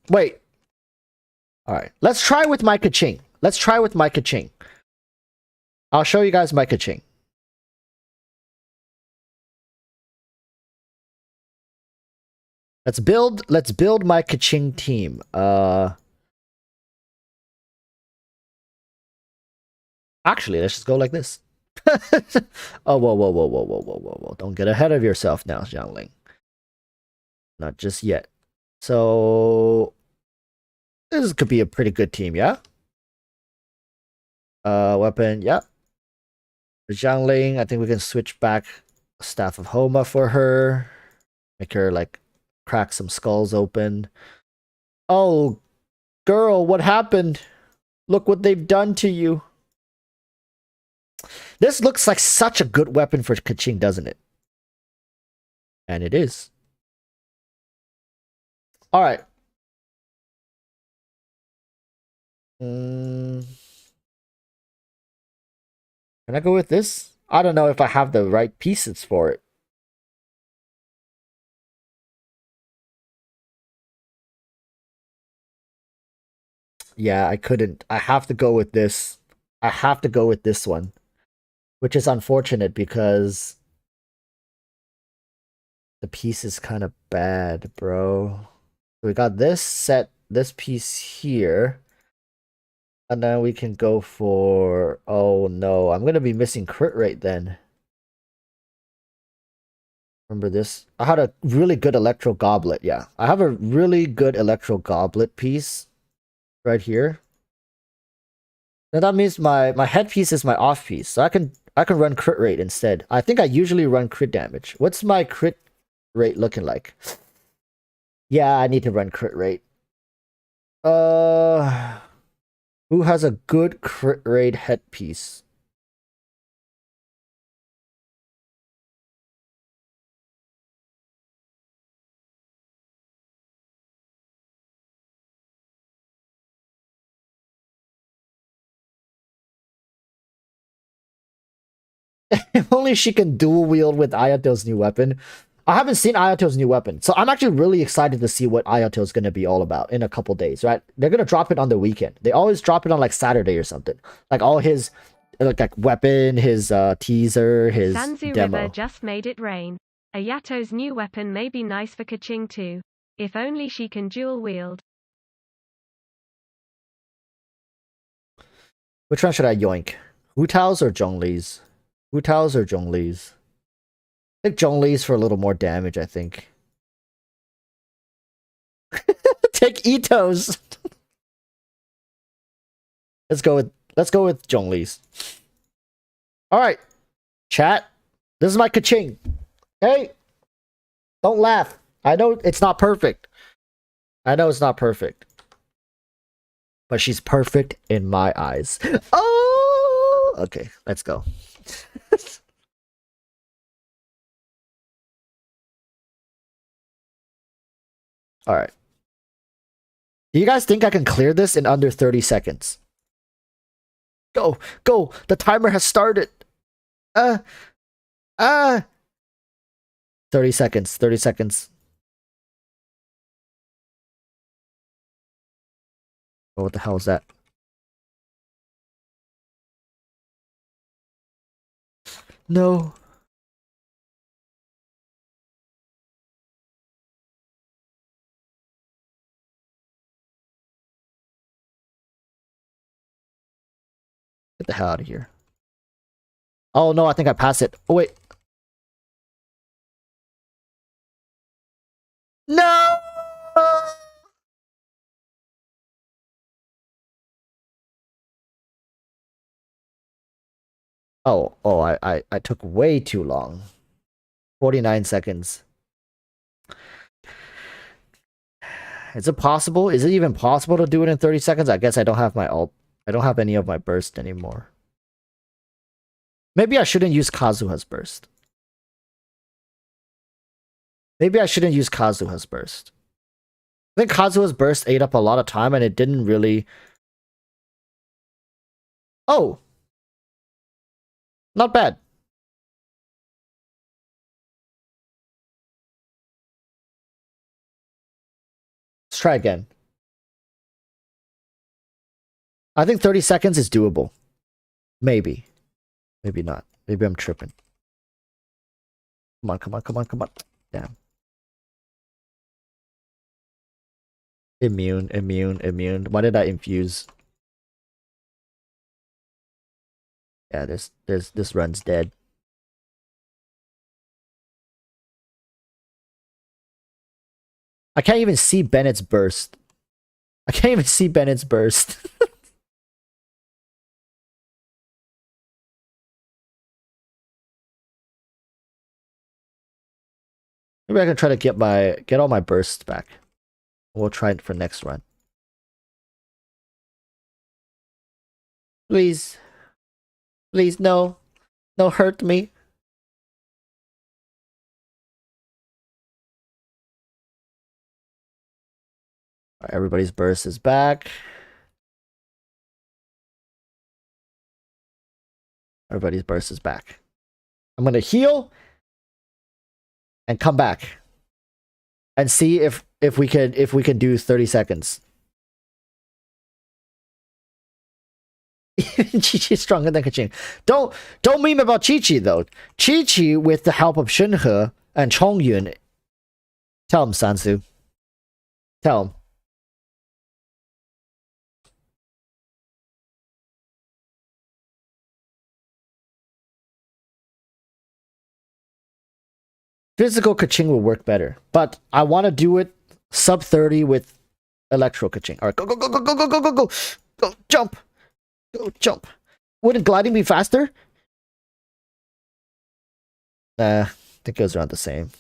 Wait. Alright. Let's try with my Kaching. Let's try with my Kaching. I'll show you guys my Kaching. Let's build my Kaching team. Actually, let's just go like this. Oh, whoa. Don't get ahead of yourself now, Xiangling. Not just yet. So this could be a pretty good team, yeah? Weapon, yeah. Xiangling, I think we can switch back Staff of Homa for her. Make her like crack some skulls open. Oh, girl, what happened? Look what they've done to you. This looks like such a good weapon for Kaching, doesn't it? And it is. Alright. Can I go with this? I don't know if I have the right pieces for it. Yeah, I couldn't. I have to go with this. I have to go with this one. Which is unfortunate because the piece is kind of bad, bro. We got this set, this piece here. And then we can go for... Oh no, I'm going to be missing crit rate then. Remember this? I had a really good Electro Goblet, yeah. I have a really good Electro Goblet piece. right here, then that means my headpiece is my off piece. So I can run crit rate instead. I think I usually run crit damage. What's my crit rate looking like? Yeah, I need to run crit rate. Who has a good crit rate headpiece? If only she can dual wield with Ayato's new weapon. I haven't seen Ayato's new weapon, so I'm actually really excited to see what Ayato's going to be all about in a couple days, right? They're going to drop it on the weekend. They always drop it on like Saturday or something. Like all his like weapon, his teaser, his Sanzu demo. River just made it rain. Ayato's new weapon may be nice for Kaching too. If only she can dual wield. Which one should I yoink? Hu Tao's or Zhongli's? Hu Tao's or Zhongli's? I think Zhongli's for a little more damage, I think. Take Ito's. Let's go with Zhongli's. Alright. Chat. This is my Kaching. Hey. Don't laugh. I know it's not perfect. I know it's not perfect. But she's perfect in my eyes. Oh! Okay, let's go. Alright. Do you guys think I can clear this in under 30 seconds? Go! Go! The timer has started! 30 seconds. 30 seconds. Oh, what the hell is that? No. Get the hell out of here. Oh no, I think I passed it. Oh wait. No! Oh, I took way too long. 49 seconds. Is it possible? Is it even possible to do it in 30 seconds? I guess I don't have my ult. I don't have any of my burst anymore. Maybe I shouldn't use Kazuha's burst. Maybe I shouldn't use Kazuha's burst. I think Kazuha's burst ate up a lot of time and it didn't really... Oh! Not bad. Let's try again. I think 30 seconds is doable. Maybe. Maybe not. Maybe I'm tripping. Come on, come on, come on, come on. Damn. Immune, immune, immune. Why did I infuse? Yeah, this run's dead. I can't even see Bennett's burst. I can't even see Bennett's burst. Maybe I can try to get all my bursts back. We'll try it for next run. Please. Please, no. No, hurt me. Alright, everybody's burst is back. Everybody's burst is back. I'm gonna heal and come back and see if we can do 30 seconds. Chi-Chi's stronger than Kaching. Don't meme about Chi-Chi though. Chi-Chi with the help of Shenhe and Chongyun. Tell him, Sansu. Tell him. Physical Kaching will work better, but I want to do it sub 30 with Electro Kaching. Alright, go, go, go, go, go, go, go, go, go! Go, jump! Go, jump! Wouldn't gliding be faster? Nah, I think it goes around the same.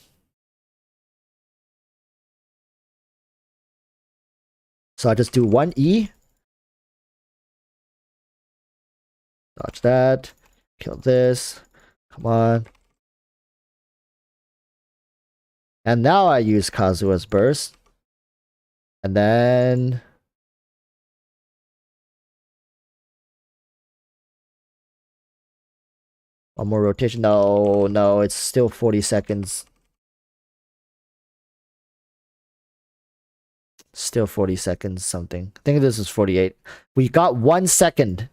So I just do 1E. Dodge that. Kill this. Come on. And now I use Kazuha's burst. And then... one more rotation. No, no, it's still 40 seconds. Still 40 seconds something. I think this is 48. We got 1 second.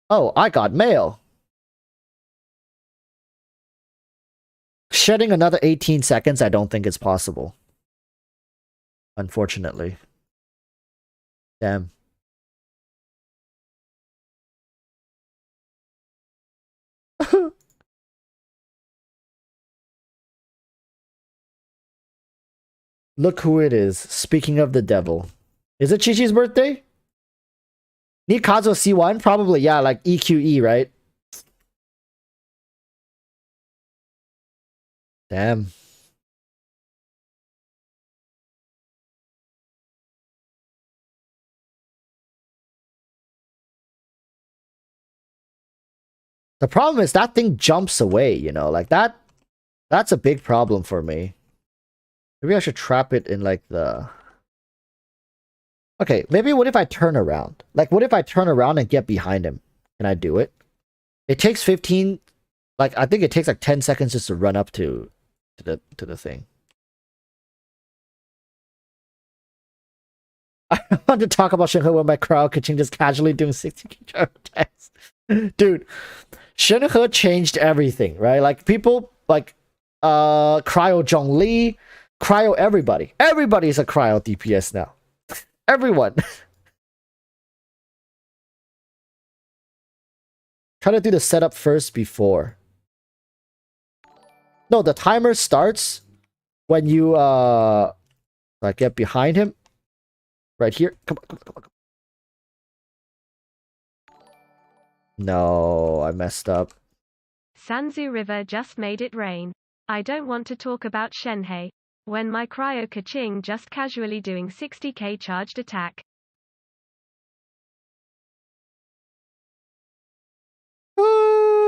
Oh, I got mail. Shedding another 18 seconds, I don't think it's possible. Unfortunately. Damn. Look who it is. Speaking of the devil. Is it Chi-Chi's birthday? Need Kazuo C1? Probably, yeah, like EQE, right? Damn. The problem is that thing jumps away, you know, like that's a big problem for me. Maybe I should trap it in like the... Okay, maybe what if I turn around? Like, what if I turn around and get behind him? Can I do it? It takes 15... Like, I think it takes like 10 seconds just to run up to the thing. I want to talk about Shenhe when my crowd Kaching just casually doing 60k attacks. Dude, Shenhe changed everything, right? Like, people, like, Cryo Zhongli, Cryo everybody. Everybody's a Cryo DPS now. Everyone. Try to do the setup first before. No, the timer starts when you like get behind him. Right here. Come on, come on, come on. No, I messed up. Sanzu River just made it rain. I don't want to talk about Shenhe. When my Cryo Kaching just casually doing 60k charged attack. Oh,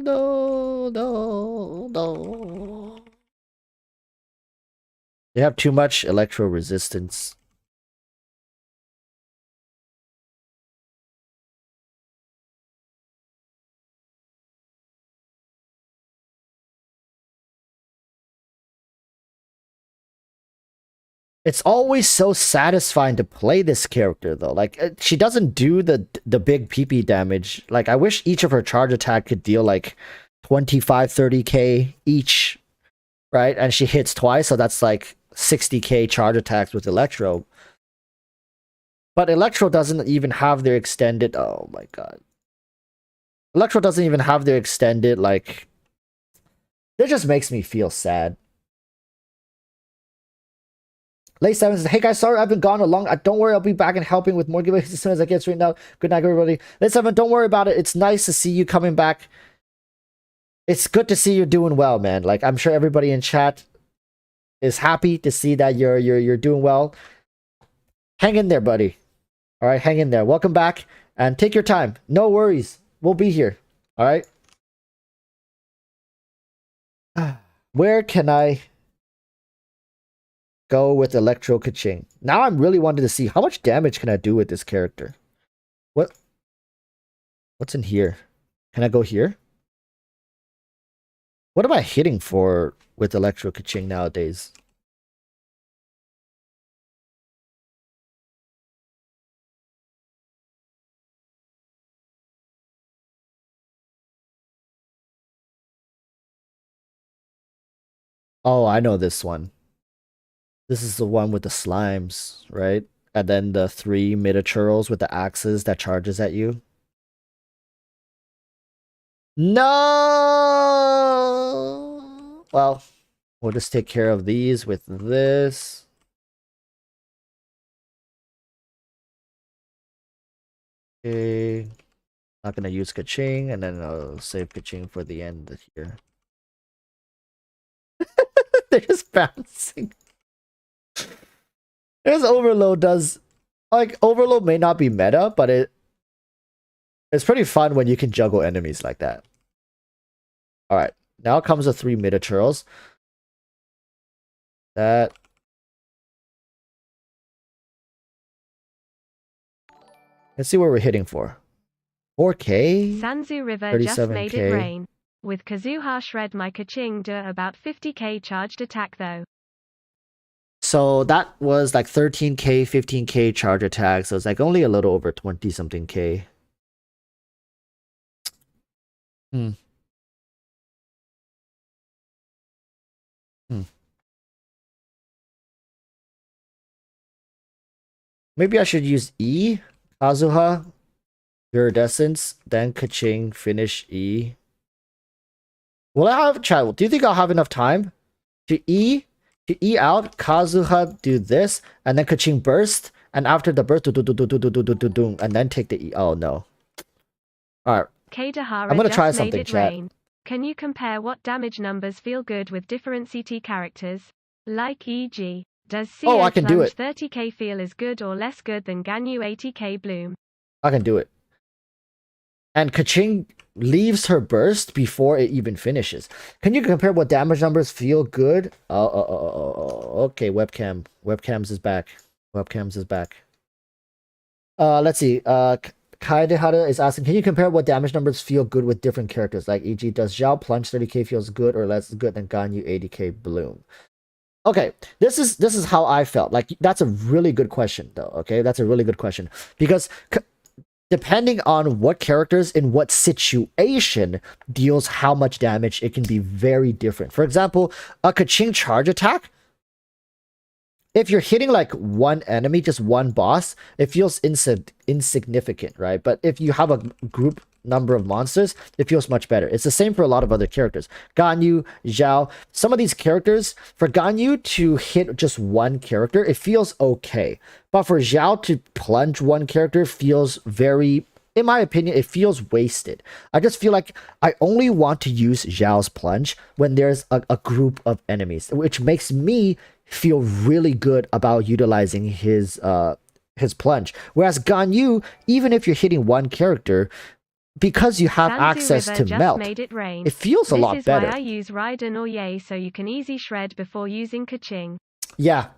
no, no, no. They have too much electro resistance. It's always so satisfying to play this character, though. Like, she doesn't do the big PP damage. Like, I wish each of her charge attack could deal, like, 25, 30k each, right? And she hits twice, so that's, like, 60k charge attacks with Electro. But Electro doesn't even have their extended... Oh, my God. Electro doesn't even have their extended, like... It just makes me feel sad. Late 7 says, hey guys, sorry I've been gone a long... Don't worry, I'll be back and helping with more giveaways as soon as I get right now. Good night, everybody. Late 7, don't worry about it. It's nice to see you coming back. It's good to see you're doing well, man. Like, I'm sure everybody in chat is happy to see that you're doing well. Hang in there, buddy. All right, hang in there. Welcome back, and take your time. No worries. We'll be here. All right? Where can I... go with Electro Kaching? Now I'm really wanting to see how much damage can I do with this character. What's in here? Can I go here? What am I hitting for with Electro Kaching nowadays? Oh, I know this one. This is the one with the slimes, right? And then the 3 Minotaurs with the axes that charges at you. No! Well, We'll just take care of these with this. Okay. Not gonna use Kaching, and then I'll save Kaching for the end here. They're just bouncing. This Overload does... Like, Overload may not be meta, but it's pretty fun when you can juggle enemies like that. Alright, now comes the 3 miniatures. That... Let's see what we're hitting for. 4k? Sanzu River just made 37K. it rain. With Kazuha Shred my Kaching do about 50k charged attack though. So that was like 13k, 15k charge attack, so it's like only a little over 20 something k. Maybe I should use E, Kazuha, Iridescence, then Kaching, finish E. Will I have chat? Do you think I'll have enough time to E out, Kazuha do this, and then Kaching burst, and after the burst, and then take the E. Oh no. Alright. I'm gonna try something, chat. Can you compare what damage numbers feel good with different CT characters? Like e.g., does CO I can do it. 30k feel as good or less good than Ganyu 80k Bloom? I can do it. And Kaching leaves her burst before it even finishes. Can you compare what damage numbers feel good? Okay, webcam. Webcams is back. Webcams is back. Let's see. Kaidehara is asking, can you compare what damage numbers feel good with different characters? Like, e.g., does Zhao Plunge 30k feels good or less good than Ganyu 80k Bloom? Okay, this is how I felt. Like, that's a really good question, though. Okay, that's a really good question because depending on what characters in what situation deals how much damage, it can be very different. For example, a Kaching charge attack, if you're hitting like one enemy, just one boss, it feels insignificant, right? But if you have a group number of monsters, it feels much better. It's the same for a lot of other characters. Ganyu, Zhao, some of these characters, for Ganyu to hit just one character, it feels okay. But for Zhao to plunge one character feels very, in my opinion, it feels wasted. I just feel like I only want to use Zhao's plunge when there's a group of enemies, which makes me feel really good about utilizing his plunge. Whereas Ganyu, even if you're hitting one character, because you have access to melt, it feels a lot better. This is why I use Raiden or Ye, so you can easy shred before using Kaching. Yeah.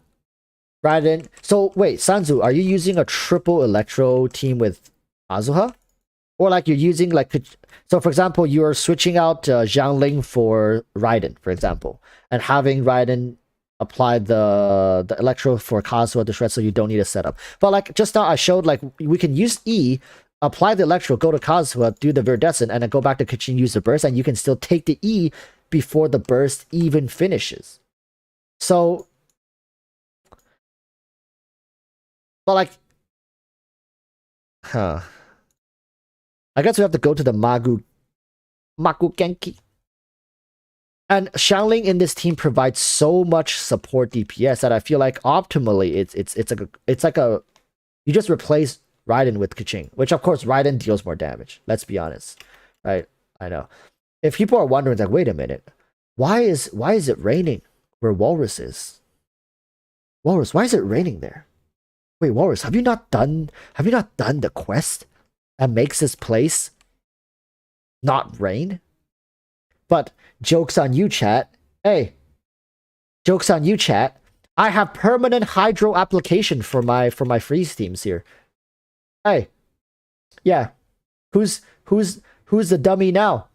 Raiden. So wait, Sanzu, are you using a triple electro team with Kazuha? Or like you're using like... So for example, you're switching out Xiangling for Raiden, for example, and having Raiden apply the electro for Kazuha to shred so you don't need a setup. But like just now I showed like we can use E, apply the electro, go to Kazuha, do the viridescent, and then go back to Kaching, use the burst, and you can still take the E before the burst even finishes. So, but like, I guess we have to go to the Magu Genki. And Xiangling in this team provides so much support DPS that I feel like optimally it's like a you just replace Raiden with Kaching, which of course Raiden deals more damage. Let's be honest, right? I know. If people are wondering, like, wait a minute, why is it raining where Walrus is? Walrus, why is it raining there? Wait, Walrus, have you not done the quest that makes this place not rain? But joke's on you, chat. Hey, joke's on you, chat. I have permanent hydro application for my freeze teams here. Hey, yeah, who's the dummy now?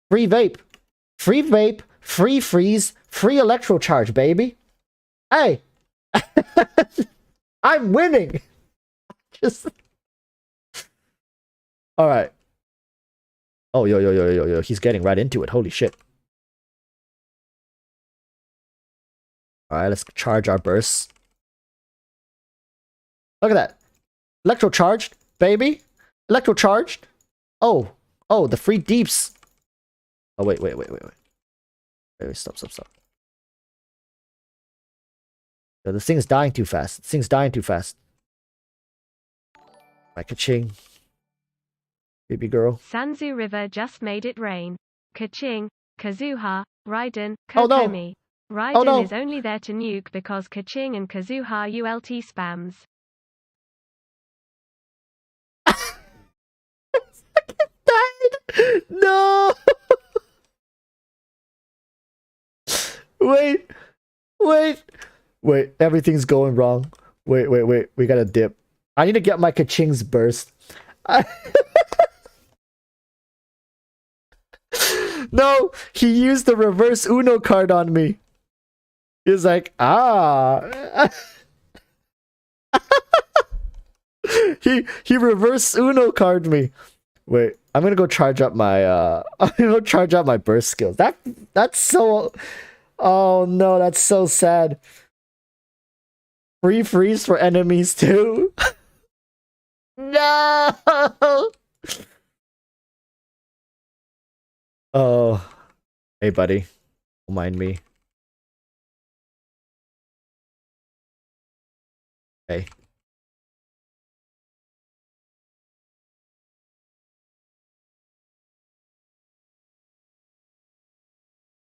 Free vape, free freeze, free electro charge, baby. Hey, I'm winning. Just all right. Oh, yo, he's getting right into it. Holy shit. Alright, let's charge our bursts. Look at that. Electro charged, baby. Electro charged. Oh, the free deeps. Oh, wait. Wait, stop. Yo, this thing's dying too fast. This thing's dying too fast. Like ka-ching. Baby girl. Sanzu River just made it rain. Ka-ching, Kazuha, Raiden, Oh no! Kokomi. Raiden Oh no! is only there to nuke because Ka-ching and Kazuha ULT spams. Died! No! Wait, everything's going wrong. Wait, we gotta dip. I need to get my Kaching's burst. No, he used the reverse Uno card on me. He's like, ah. he reverse Uno card me. Wait, I'm gonna go charge up my I'm gonna go charge up my burst skills. That's so, oh no, that's so sad. Free freeze for enemies too. No. Oh, hey buddy, don't mind me. Hey.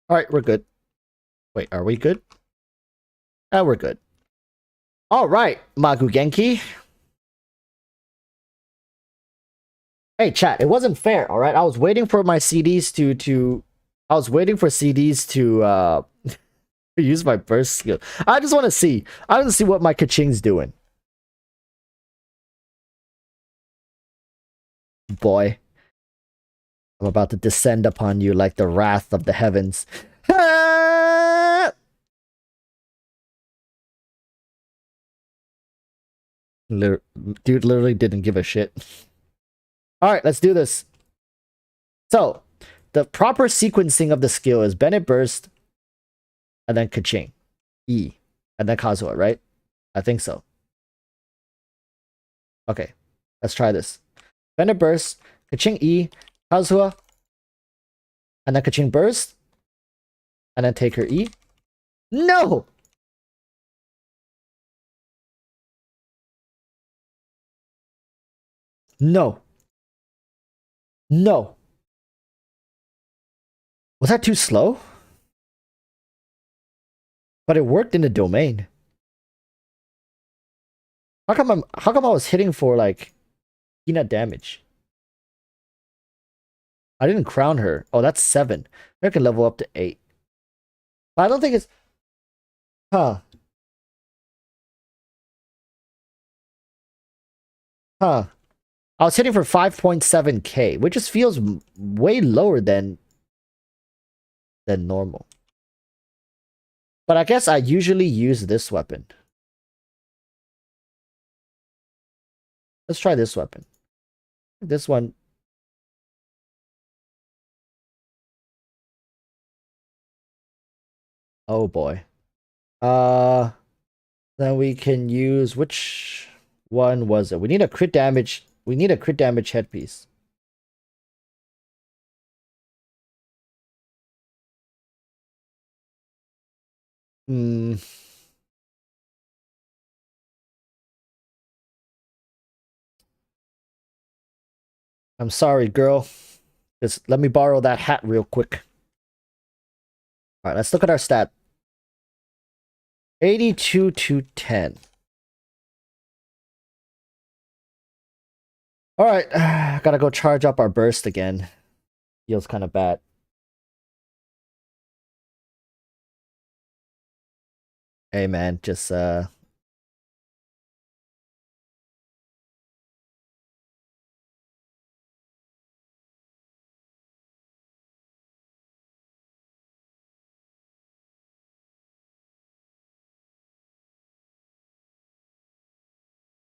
All right, we're good. Wait, are we good? Ah, we're good. All right, Magu Genki. Hey, chat. It wasn't fair. All right, I was waiting for my CDs to. I was waiting for CDs to use my burst skill. I just want to see. I want to see what my Kaching's doing. Boy, I'm about to descend upon you like the wrath of the heavens. Dude literally didn't give a shit. Alright, let's do this. So, the proper sequencing of the skill is Bennett Burst, and then Kaching. E. And then Kazuha, right? I think so. Okay, let's try this. Bennett Burst, Kaching E, Kazuha, and then Kaching Burst, and then take her E. No! No. No. Was that too slow? But it worked in the domain. How come I was hitting for like peanut damage? I didn't crown her. Oh, that's 7. I can level up to 8. But I don't think it's, huh. Huh. I was hitting for 5.7k, which just feels way lower than normal. But I guess I usually use this weapon. Let's try this weapon. This one. Oh boy. Then we can use, which one was it? We need a crit damage. We need a crit damage headpiece. Hmm. I'm sorry, girl. Just let me borrow that hat real quick. Alright, let's look at our stat. 82 to 10. Alright, gotta go charge up our burst again. Feels kind of bad. Hey man, just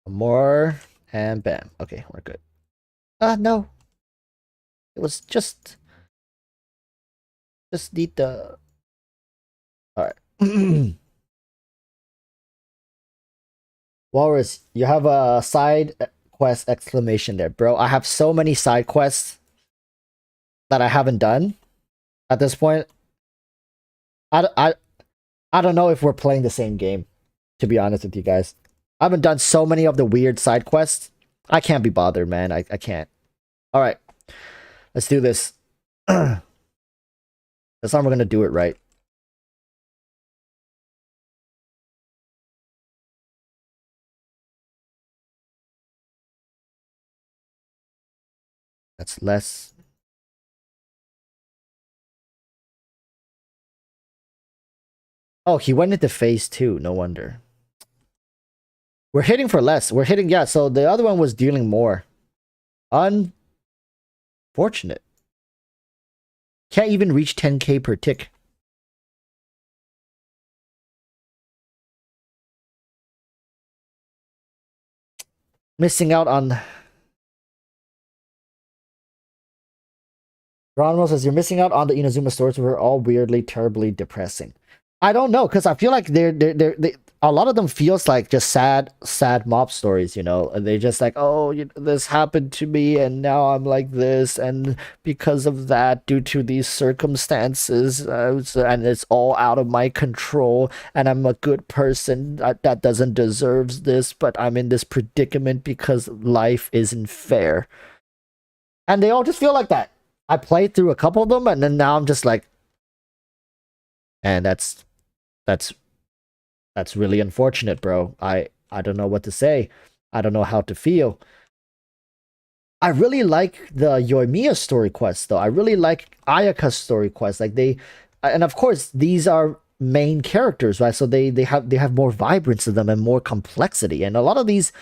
more and bam. Okay, we're good. No. It was just need the, alright. Walrus, you have a side quest exclamation there, bro. I have so many side quests that I haven't done at this point. I don't know if we're playing the same game, to be honest with you guys. I haven't done so many of the weird side quests. I can't be bothered, man. I can't. Alright, let's do this. This time we're gonna do it right. That's less. Oh, he went into phase 2. No wonder. We're hitting for less. We're hitting, yeah, so the other one was dealing more. Unfortunate. Can't even reach 10k per tick. Missing out on... Geronimo says, you're missing out on the Inazuma stories, were all weirdly, terribly depressing. I don't know, because I feel like a lot of them feels like just sad mob stories, you know. And they just like, oh, this happened to me, and now I'm like this, and because of that, due to these circumstances, and it's all out of my control, and I'm a good person that doesn't deserve this, but I'm in this predicament because life isn't fair. And they all just feel like that. I played through a couple of them, and then now I'm just like, and that's really unfortunate, bro. I don't know what to say. I don't know how to feel. I really like the Yoimiya story quest, though. I really like Ayaka's story quest. Like and of course these are main characters, right? So they have more vibrance to them and more complexity. And a lot of these,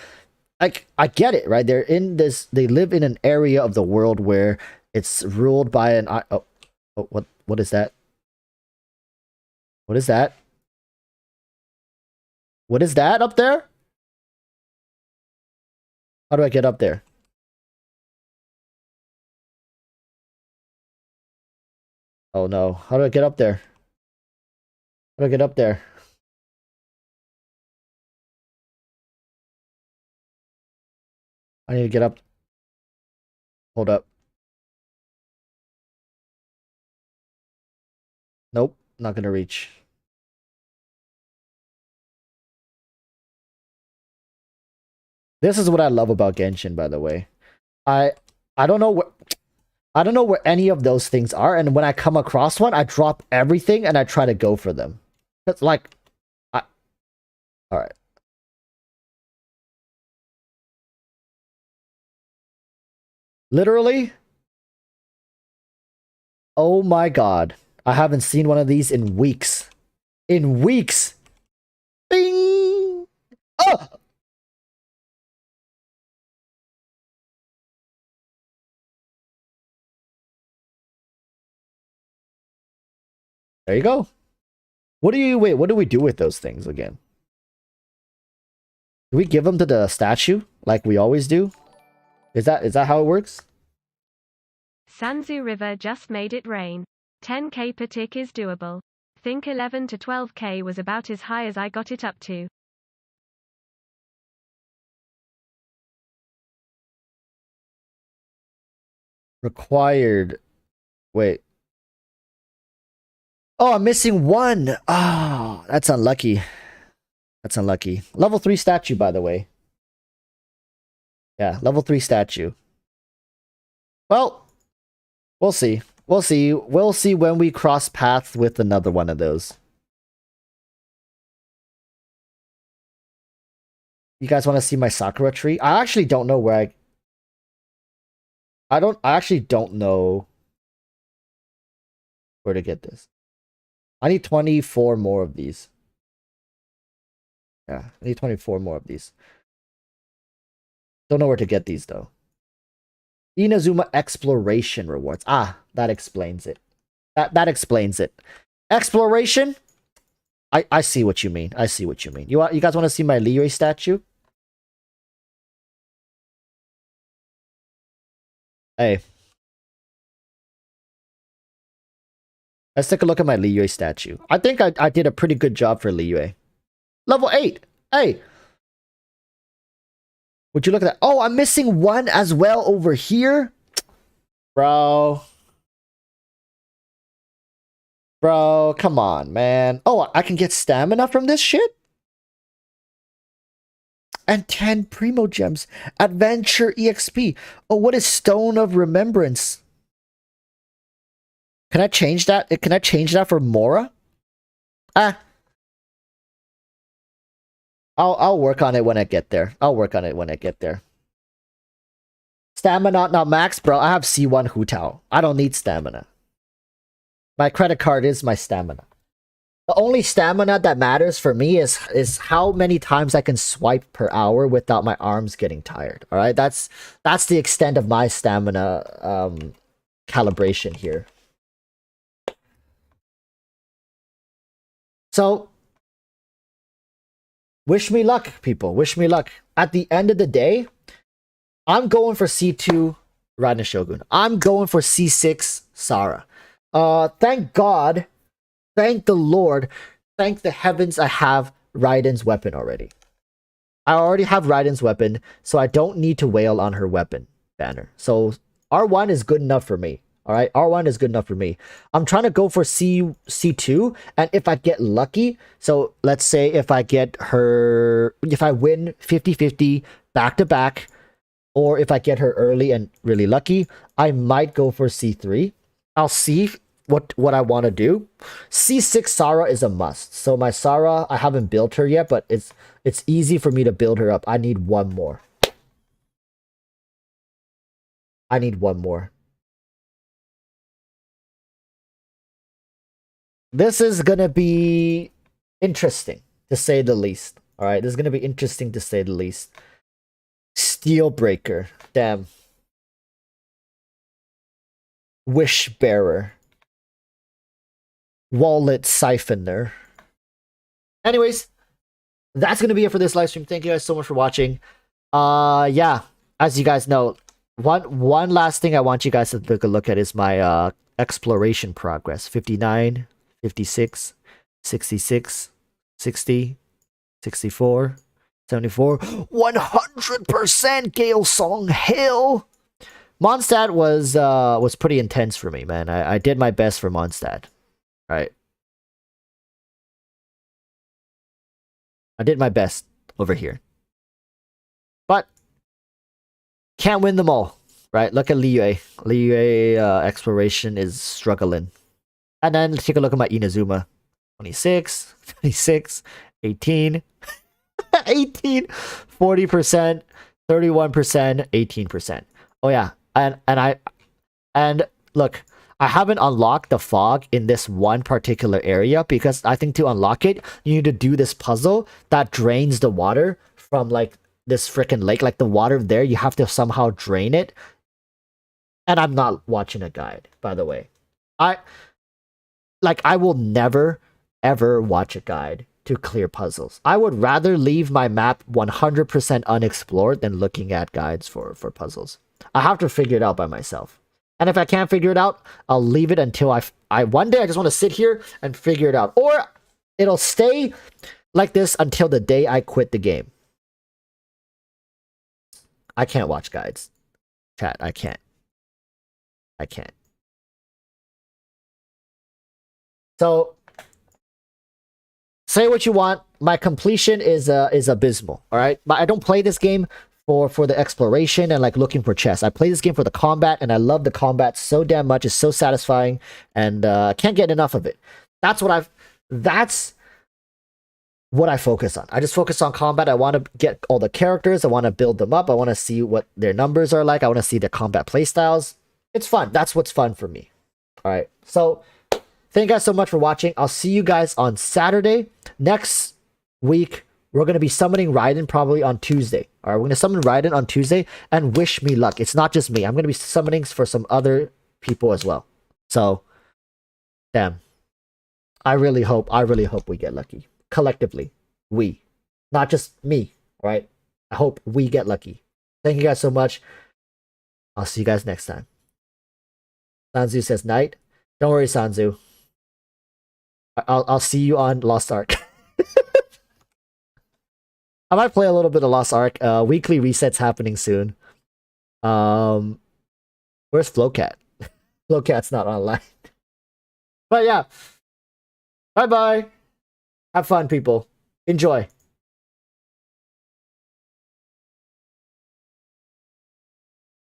like, I get it, right? They live in an area of the world where it's ruled by an what is that? What is that? What is that up there? How do I get up there? Oh no. How do I get up there? How do I get up there? I need to get up. Hold up. Nope. Not gonna reach. This is what I love about Genshin, by the way. I don't know where any of those things are, and when I come across one, I drop everything and I try to go for them. That's like, all right. Literally, oh my god, I haven't seen one of these in weeks. In weeks. Bing. Oh. There you go. What do we do with those things again? Do we give them to the statue like we always do? Is that how it works? Sanzu River just made it rain. 10k per tick is doable. Think 11 to 12k was about as high as I got it up to. Required. Wait. Oh, I'm missing one. Oh, that's unlucky. That's unlucky. Level 3 statue, by the way. Yeah, level 3 statue. Well, we'll see. We'll see. We'll see when we cross paths with another one of those. You guys want to see my Sakura tree? I actually don't know where I actually don't know where to get this. I need 24 more of these. Yeah, I need 24 more of these. Don't know where to get these, though. Inazuma exploration rewards. Ah, that explains it. That explains it. Exploration? I see what you mean. I see what you mean. You guys want to see my Liyue statue? Hey. Let's take a look at my Liyue statue. I think I did a pretty good job for Liyue. Level 8! Hey! Would you look at that? Oh, I'm missing one as well over here? Bro. Bro, come on, man. Oh, I can get stamina from this shit? And 10 Primo Gems. Adventure EXP. Oh, what is Stone of Remembrance? Can I change that? Can I change that for Mora? Ah. I'll work on it when I get there. I'll work on it when I get there. Stamina not max, bro. I have C1 Hu Tao. I don't need stamina. My credit card is my stamina. The only stamina that matters for me is how many times I can swipe per hour without my arms getting tired. All right, that's the extent of my stamina calibration here. So, wish me luck, people. Wish me luck. At the end of the day, I'm going for C2 Raiden Shogun. I'm going for C6 Sara. Thank God, thank the Lord, thank the heavens I have Raiden's weapon already. I already have Raiden's weapon, so I don't need to wail on her weapon banner. So R1 is good enough for me. All right, R1 is good enough for me. I'm trying to go for C2, and if I get lucky, so let's say if I get her, if I win 50-50 back-to-back, or if I get her early and really lucky, I might go for C3. I'll see what I want to do. C6 Sara is a must. So my Sara, I haven't built her yet, but it's easy for me to build her up. I need one more. I need one more. This is gonna be interesting, to say the least. Alright, this is gonna be interesting to say the least. Steelbreaker. Damn. Wishbearer. Wallet Siphoner. Anyways, that's gonna be it for this live stream. Thank you guys so much for watching. Yeah, as you guys know, one last thing I want you guys to take a look at is my exploration progress. 59, 56, 66, 60, 64, 74, 100% Gale Song Hill. Mondstadt was pretty intense for me, man. I did my best for Mondstadt. Right. I did my best over here. But can't win them all. Right? Look at Liyue. Liyue exploration is struggling. And then take a look at my Inazuma. 26, 26, 18, 18, 40%, 31%, 18%. Oh yeah. And look, I haven't unlocked the fog in this one particular area because I think to unlock it, you need to do this puzzle that drains the water from like this freaking lake. Like the water there, you have to somehow drain it. And I'm not watching a guide, by the way. I will never ever watch a guide to clear puzzles. I would rather leave my map 100% unexplored than looking at guides for puzzles. I have to figure it out by myself. And if I can't figure it out, I'll leave it until I one day I just want to sit here and figure it out. Or it'll stay like this until the day I quit the game. I can't watch guides. Chat, I can't. I can't. So say what you want. My completion is abysmal. All right, but I don't play this game for the exploration and like looking for chests. I play this game for the combat, and I love the combat so damn much. It's so satisfying, and I can't get enough of it. That's what I focus on. I just focus on combat. I want to get all the characters. I want to build them up. I want to see what their numbers are like. I want to see their combat playstyles. It's fun. That's what's fun for me. All right. So thank you guys so much for watching. I'll see you guys on Saturday. Next week, we're going to be summoning Raiden probably on Tuesday. All right. We're going to summon Raiden on Tuesday, and wish me luck. It's not just me. I'm going to be summoning for some other people as well. So, damn. I really hope we get lucky. Collectively. We. Not just me. All right. I hope we get lucky. Thank you guys so much. I'll see you guys next time. Sanzu says night. Don't worry, Sanzu. I'll see you on Lost Ark. I might play a little bit of Lost Ark. Weekly resets happening soon. Where's Flowcat? Flowcat's not online. But yeah. Bye bye. Have fun, people. Enjoy.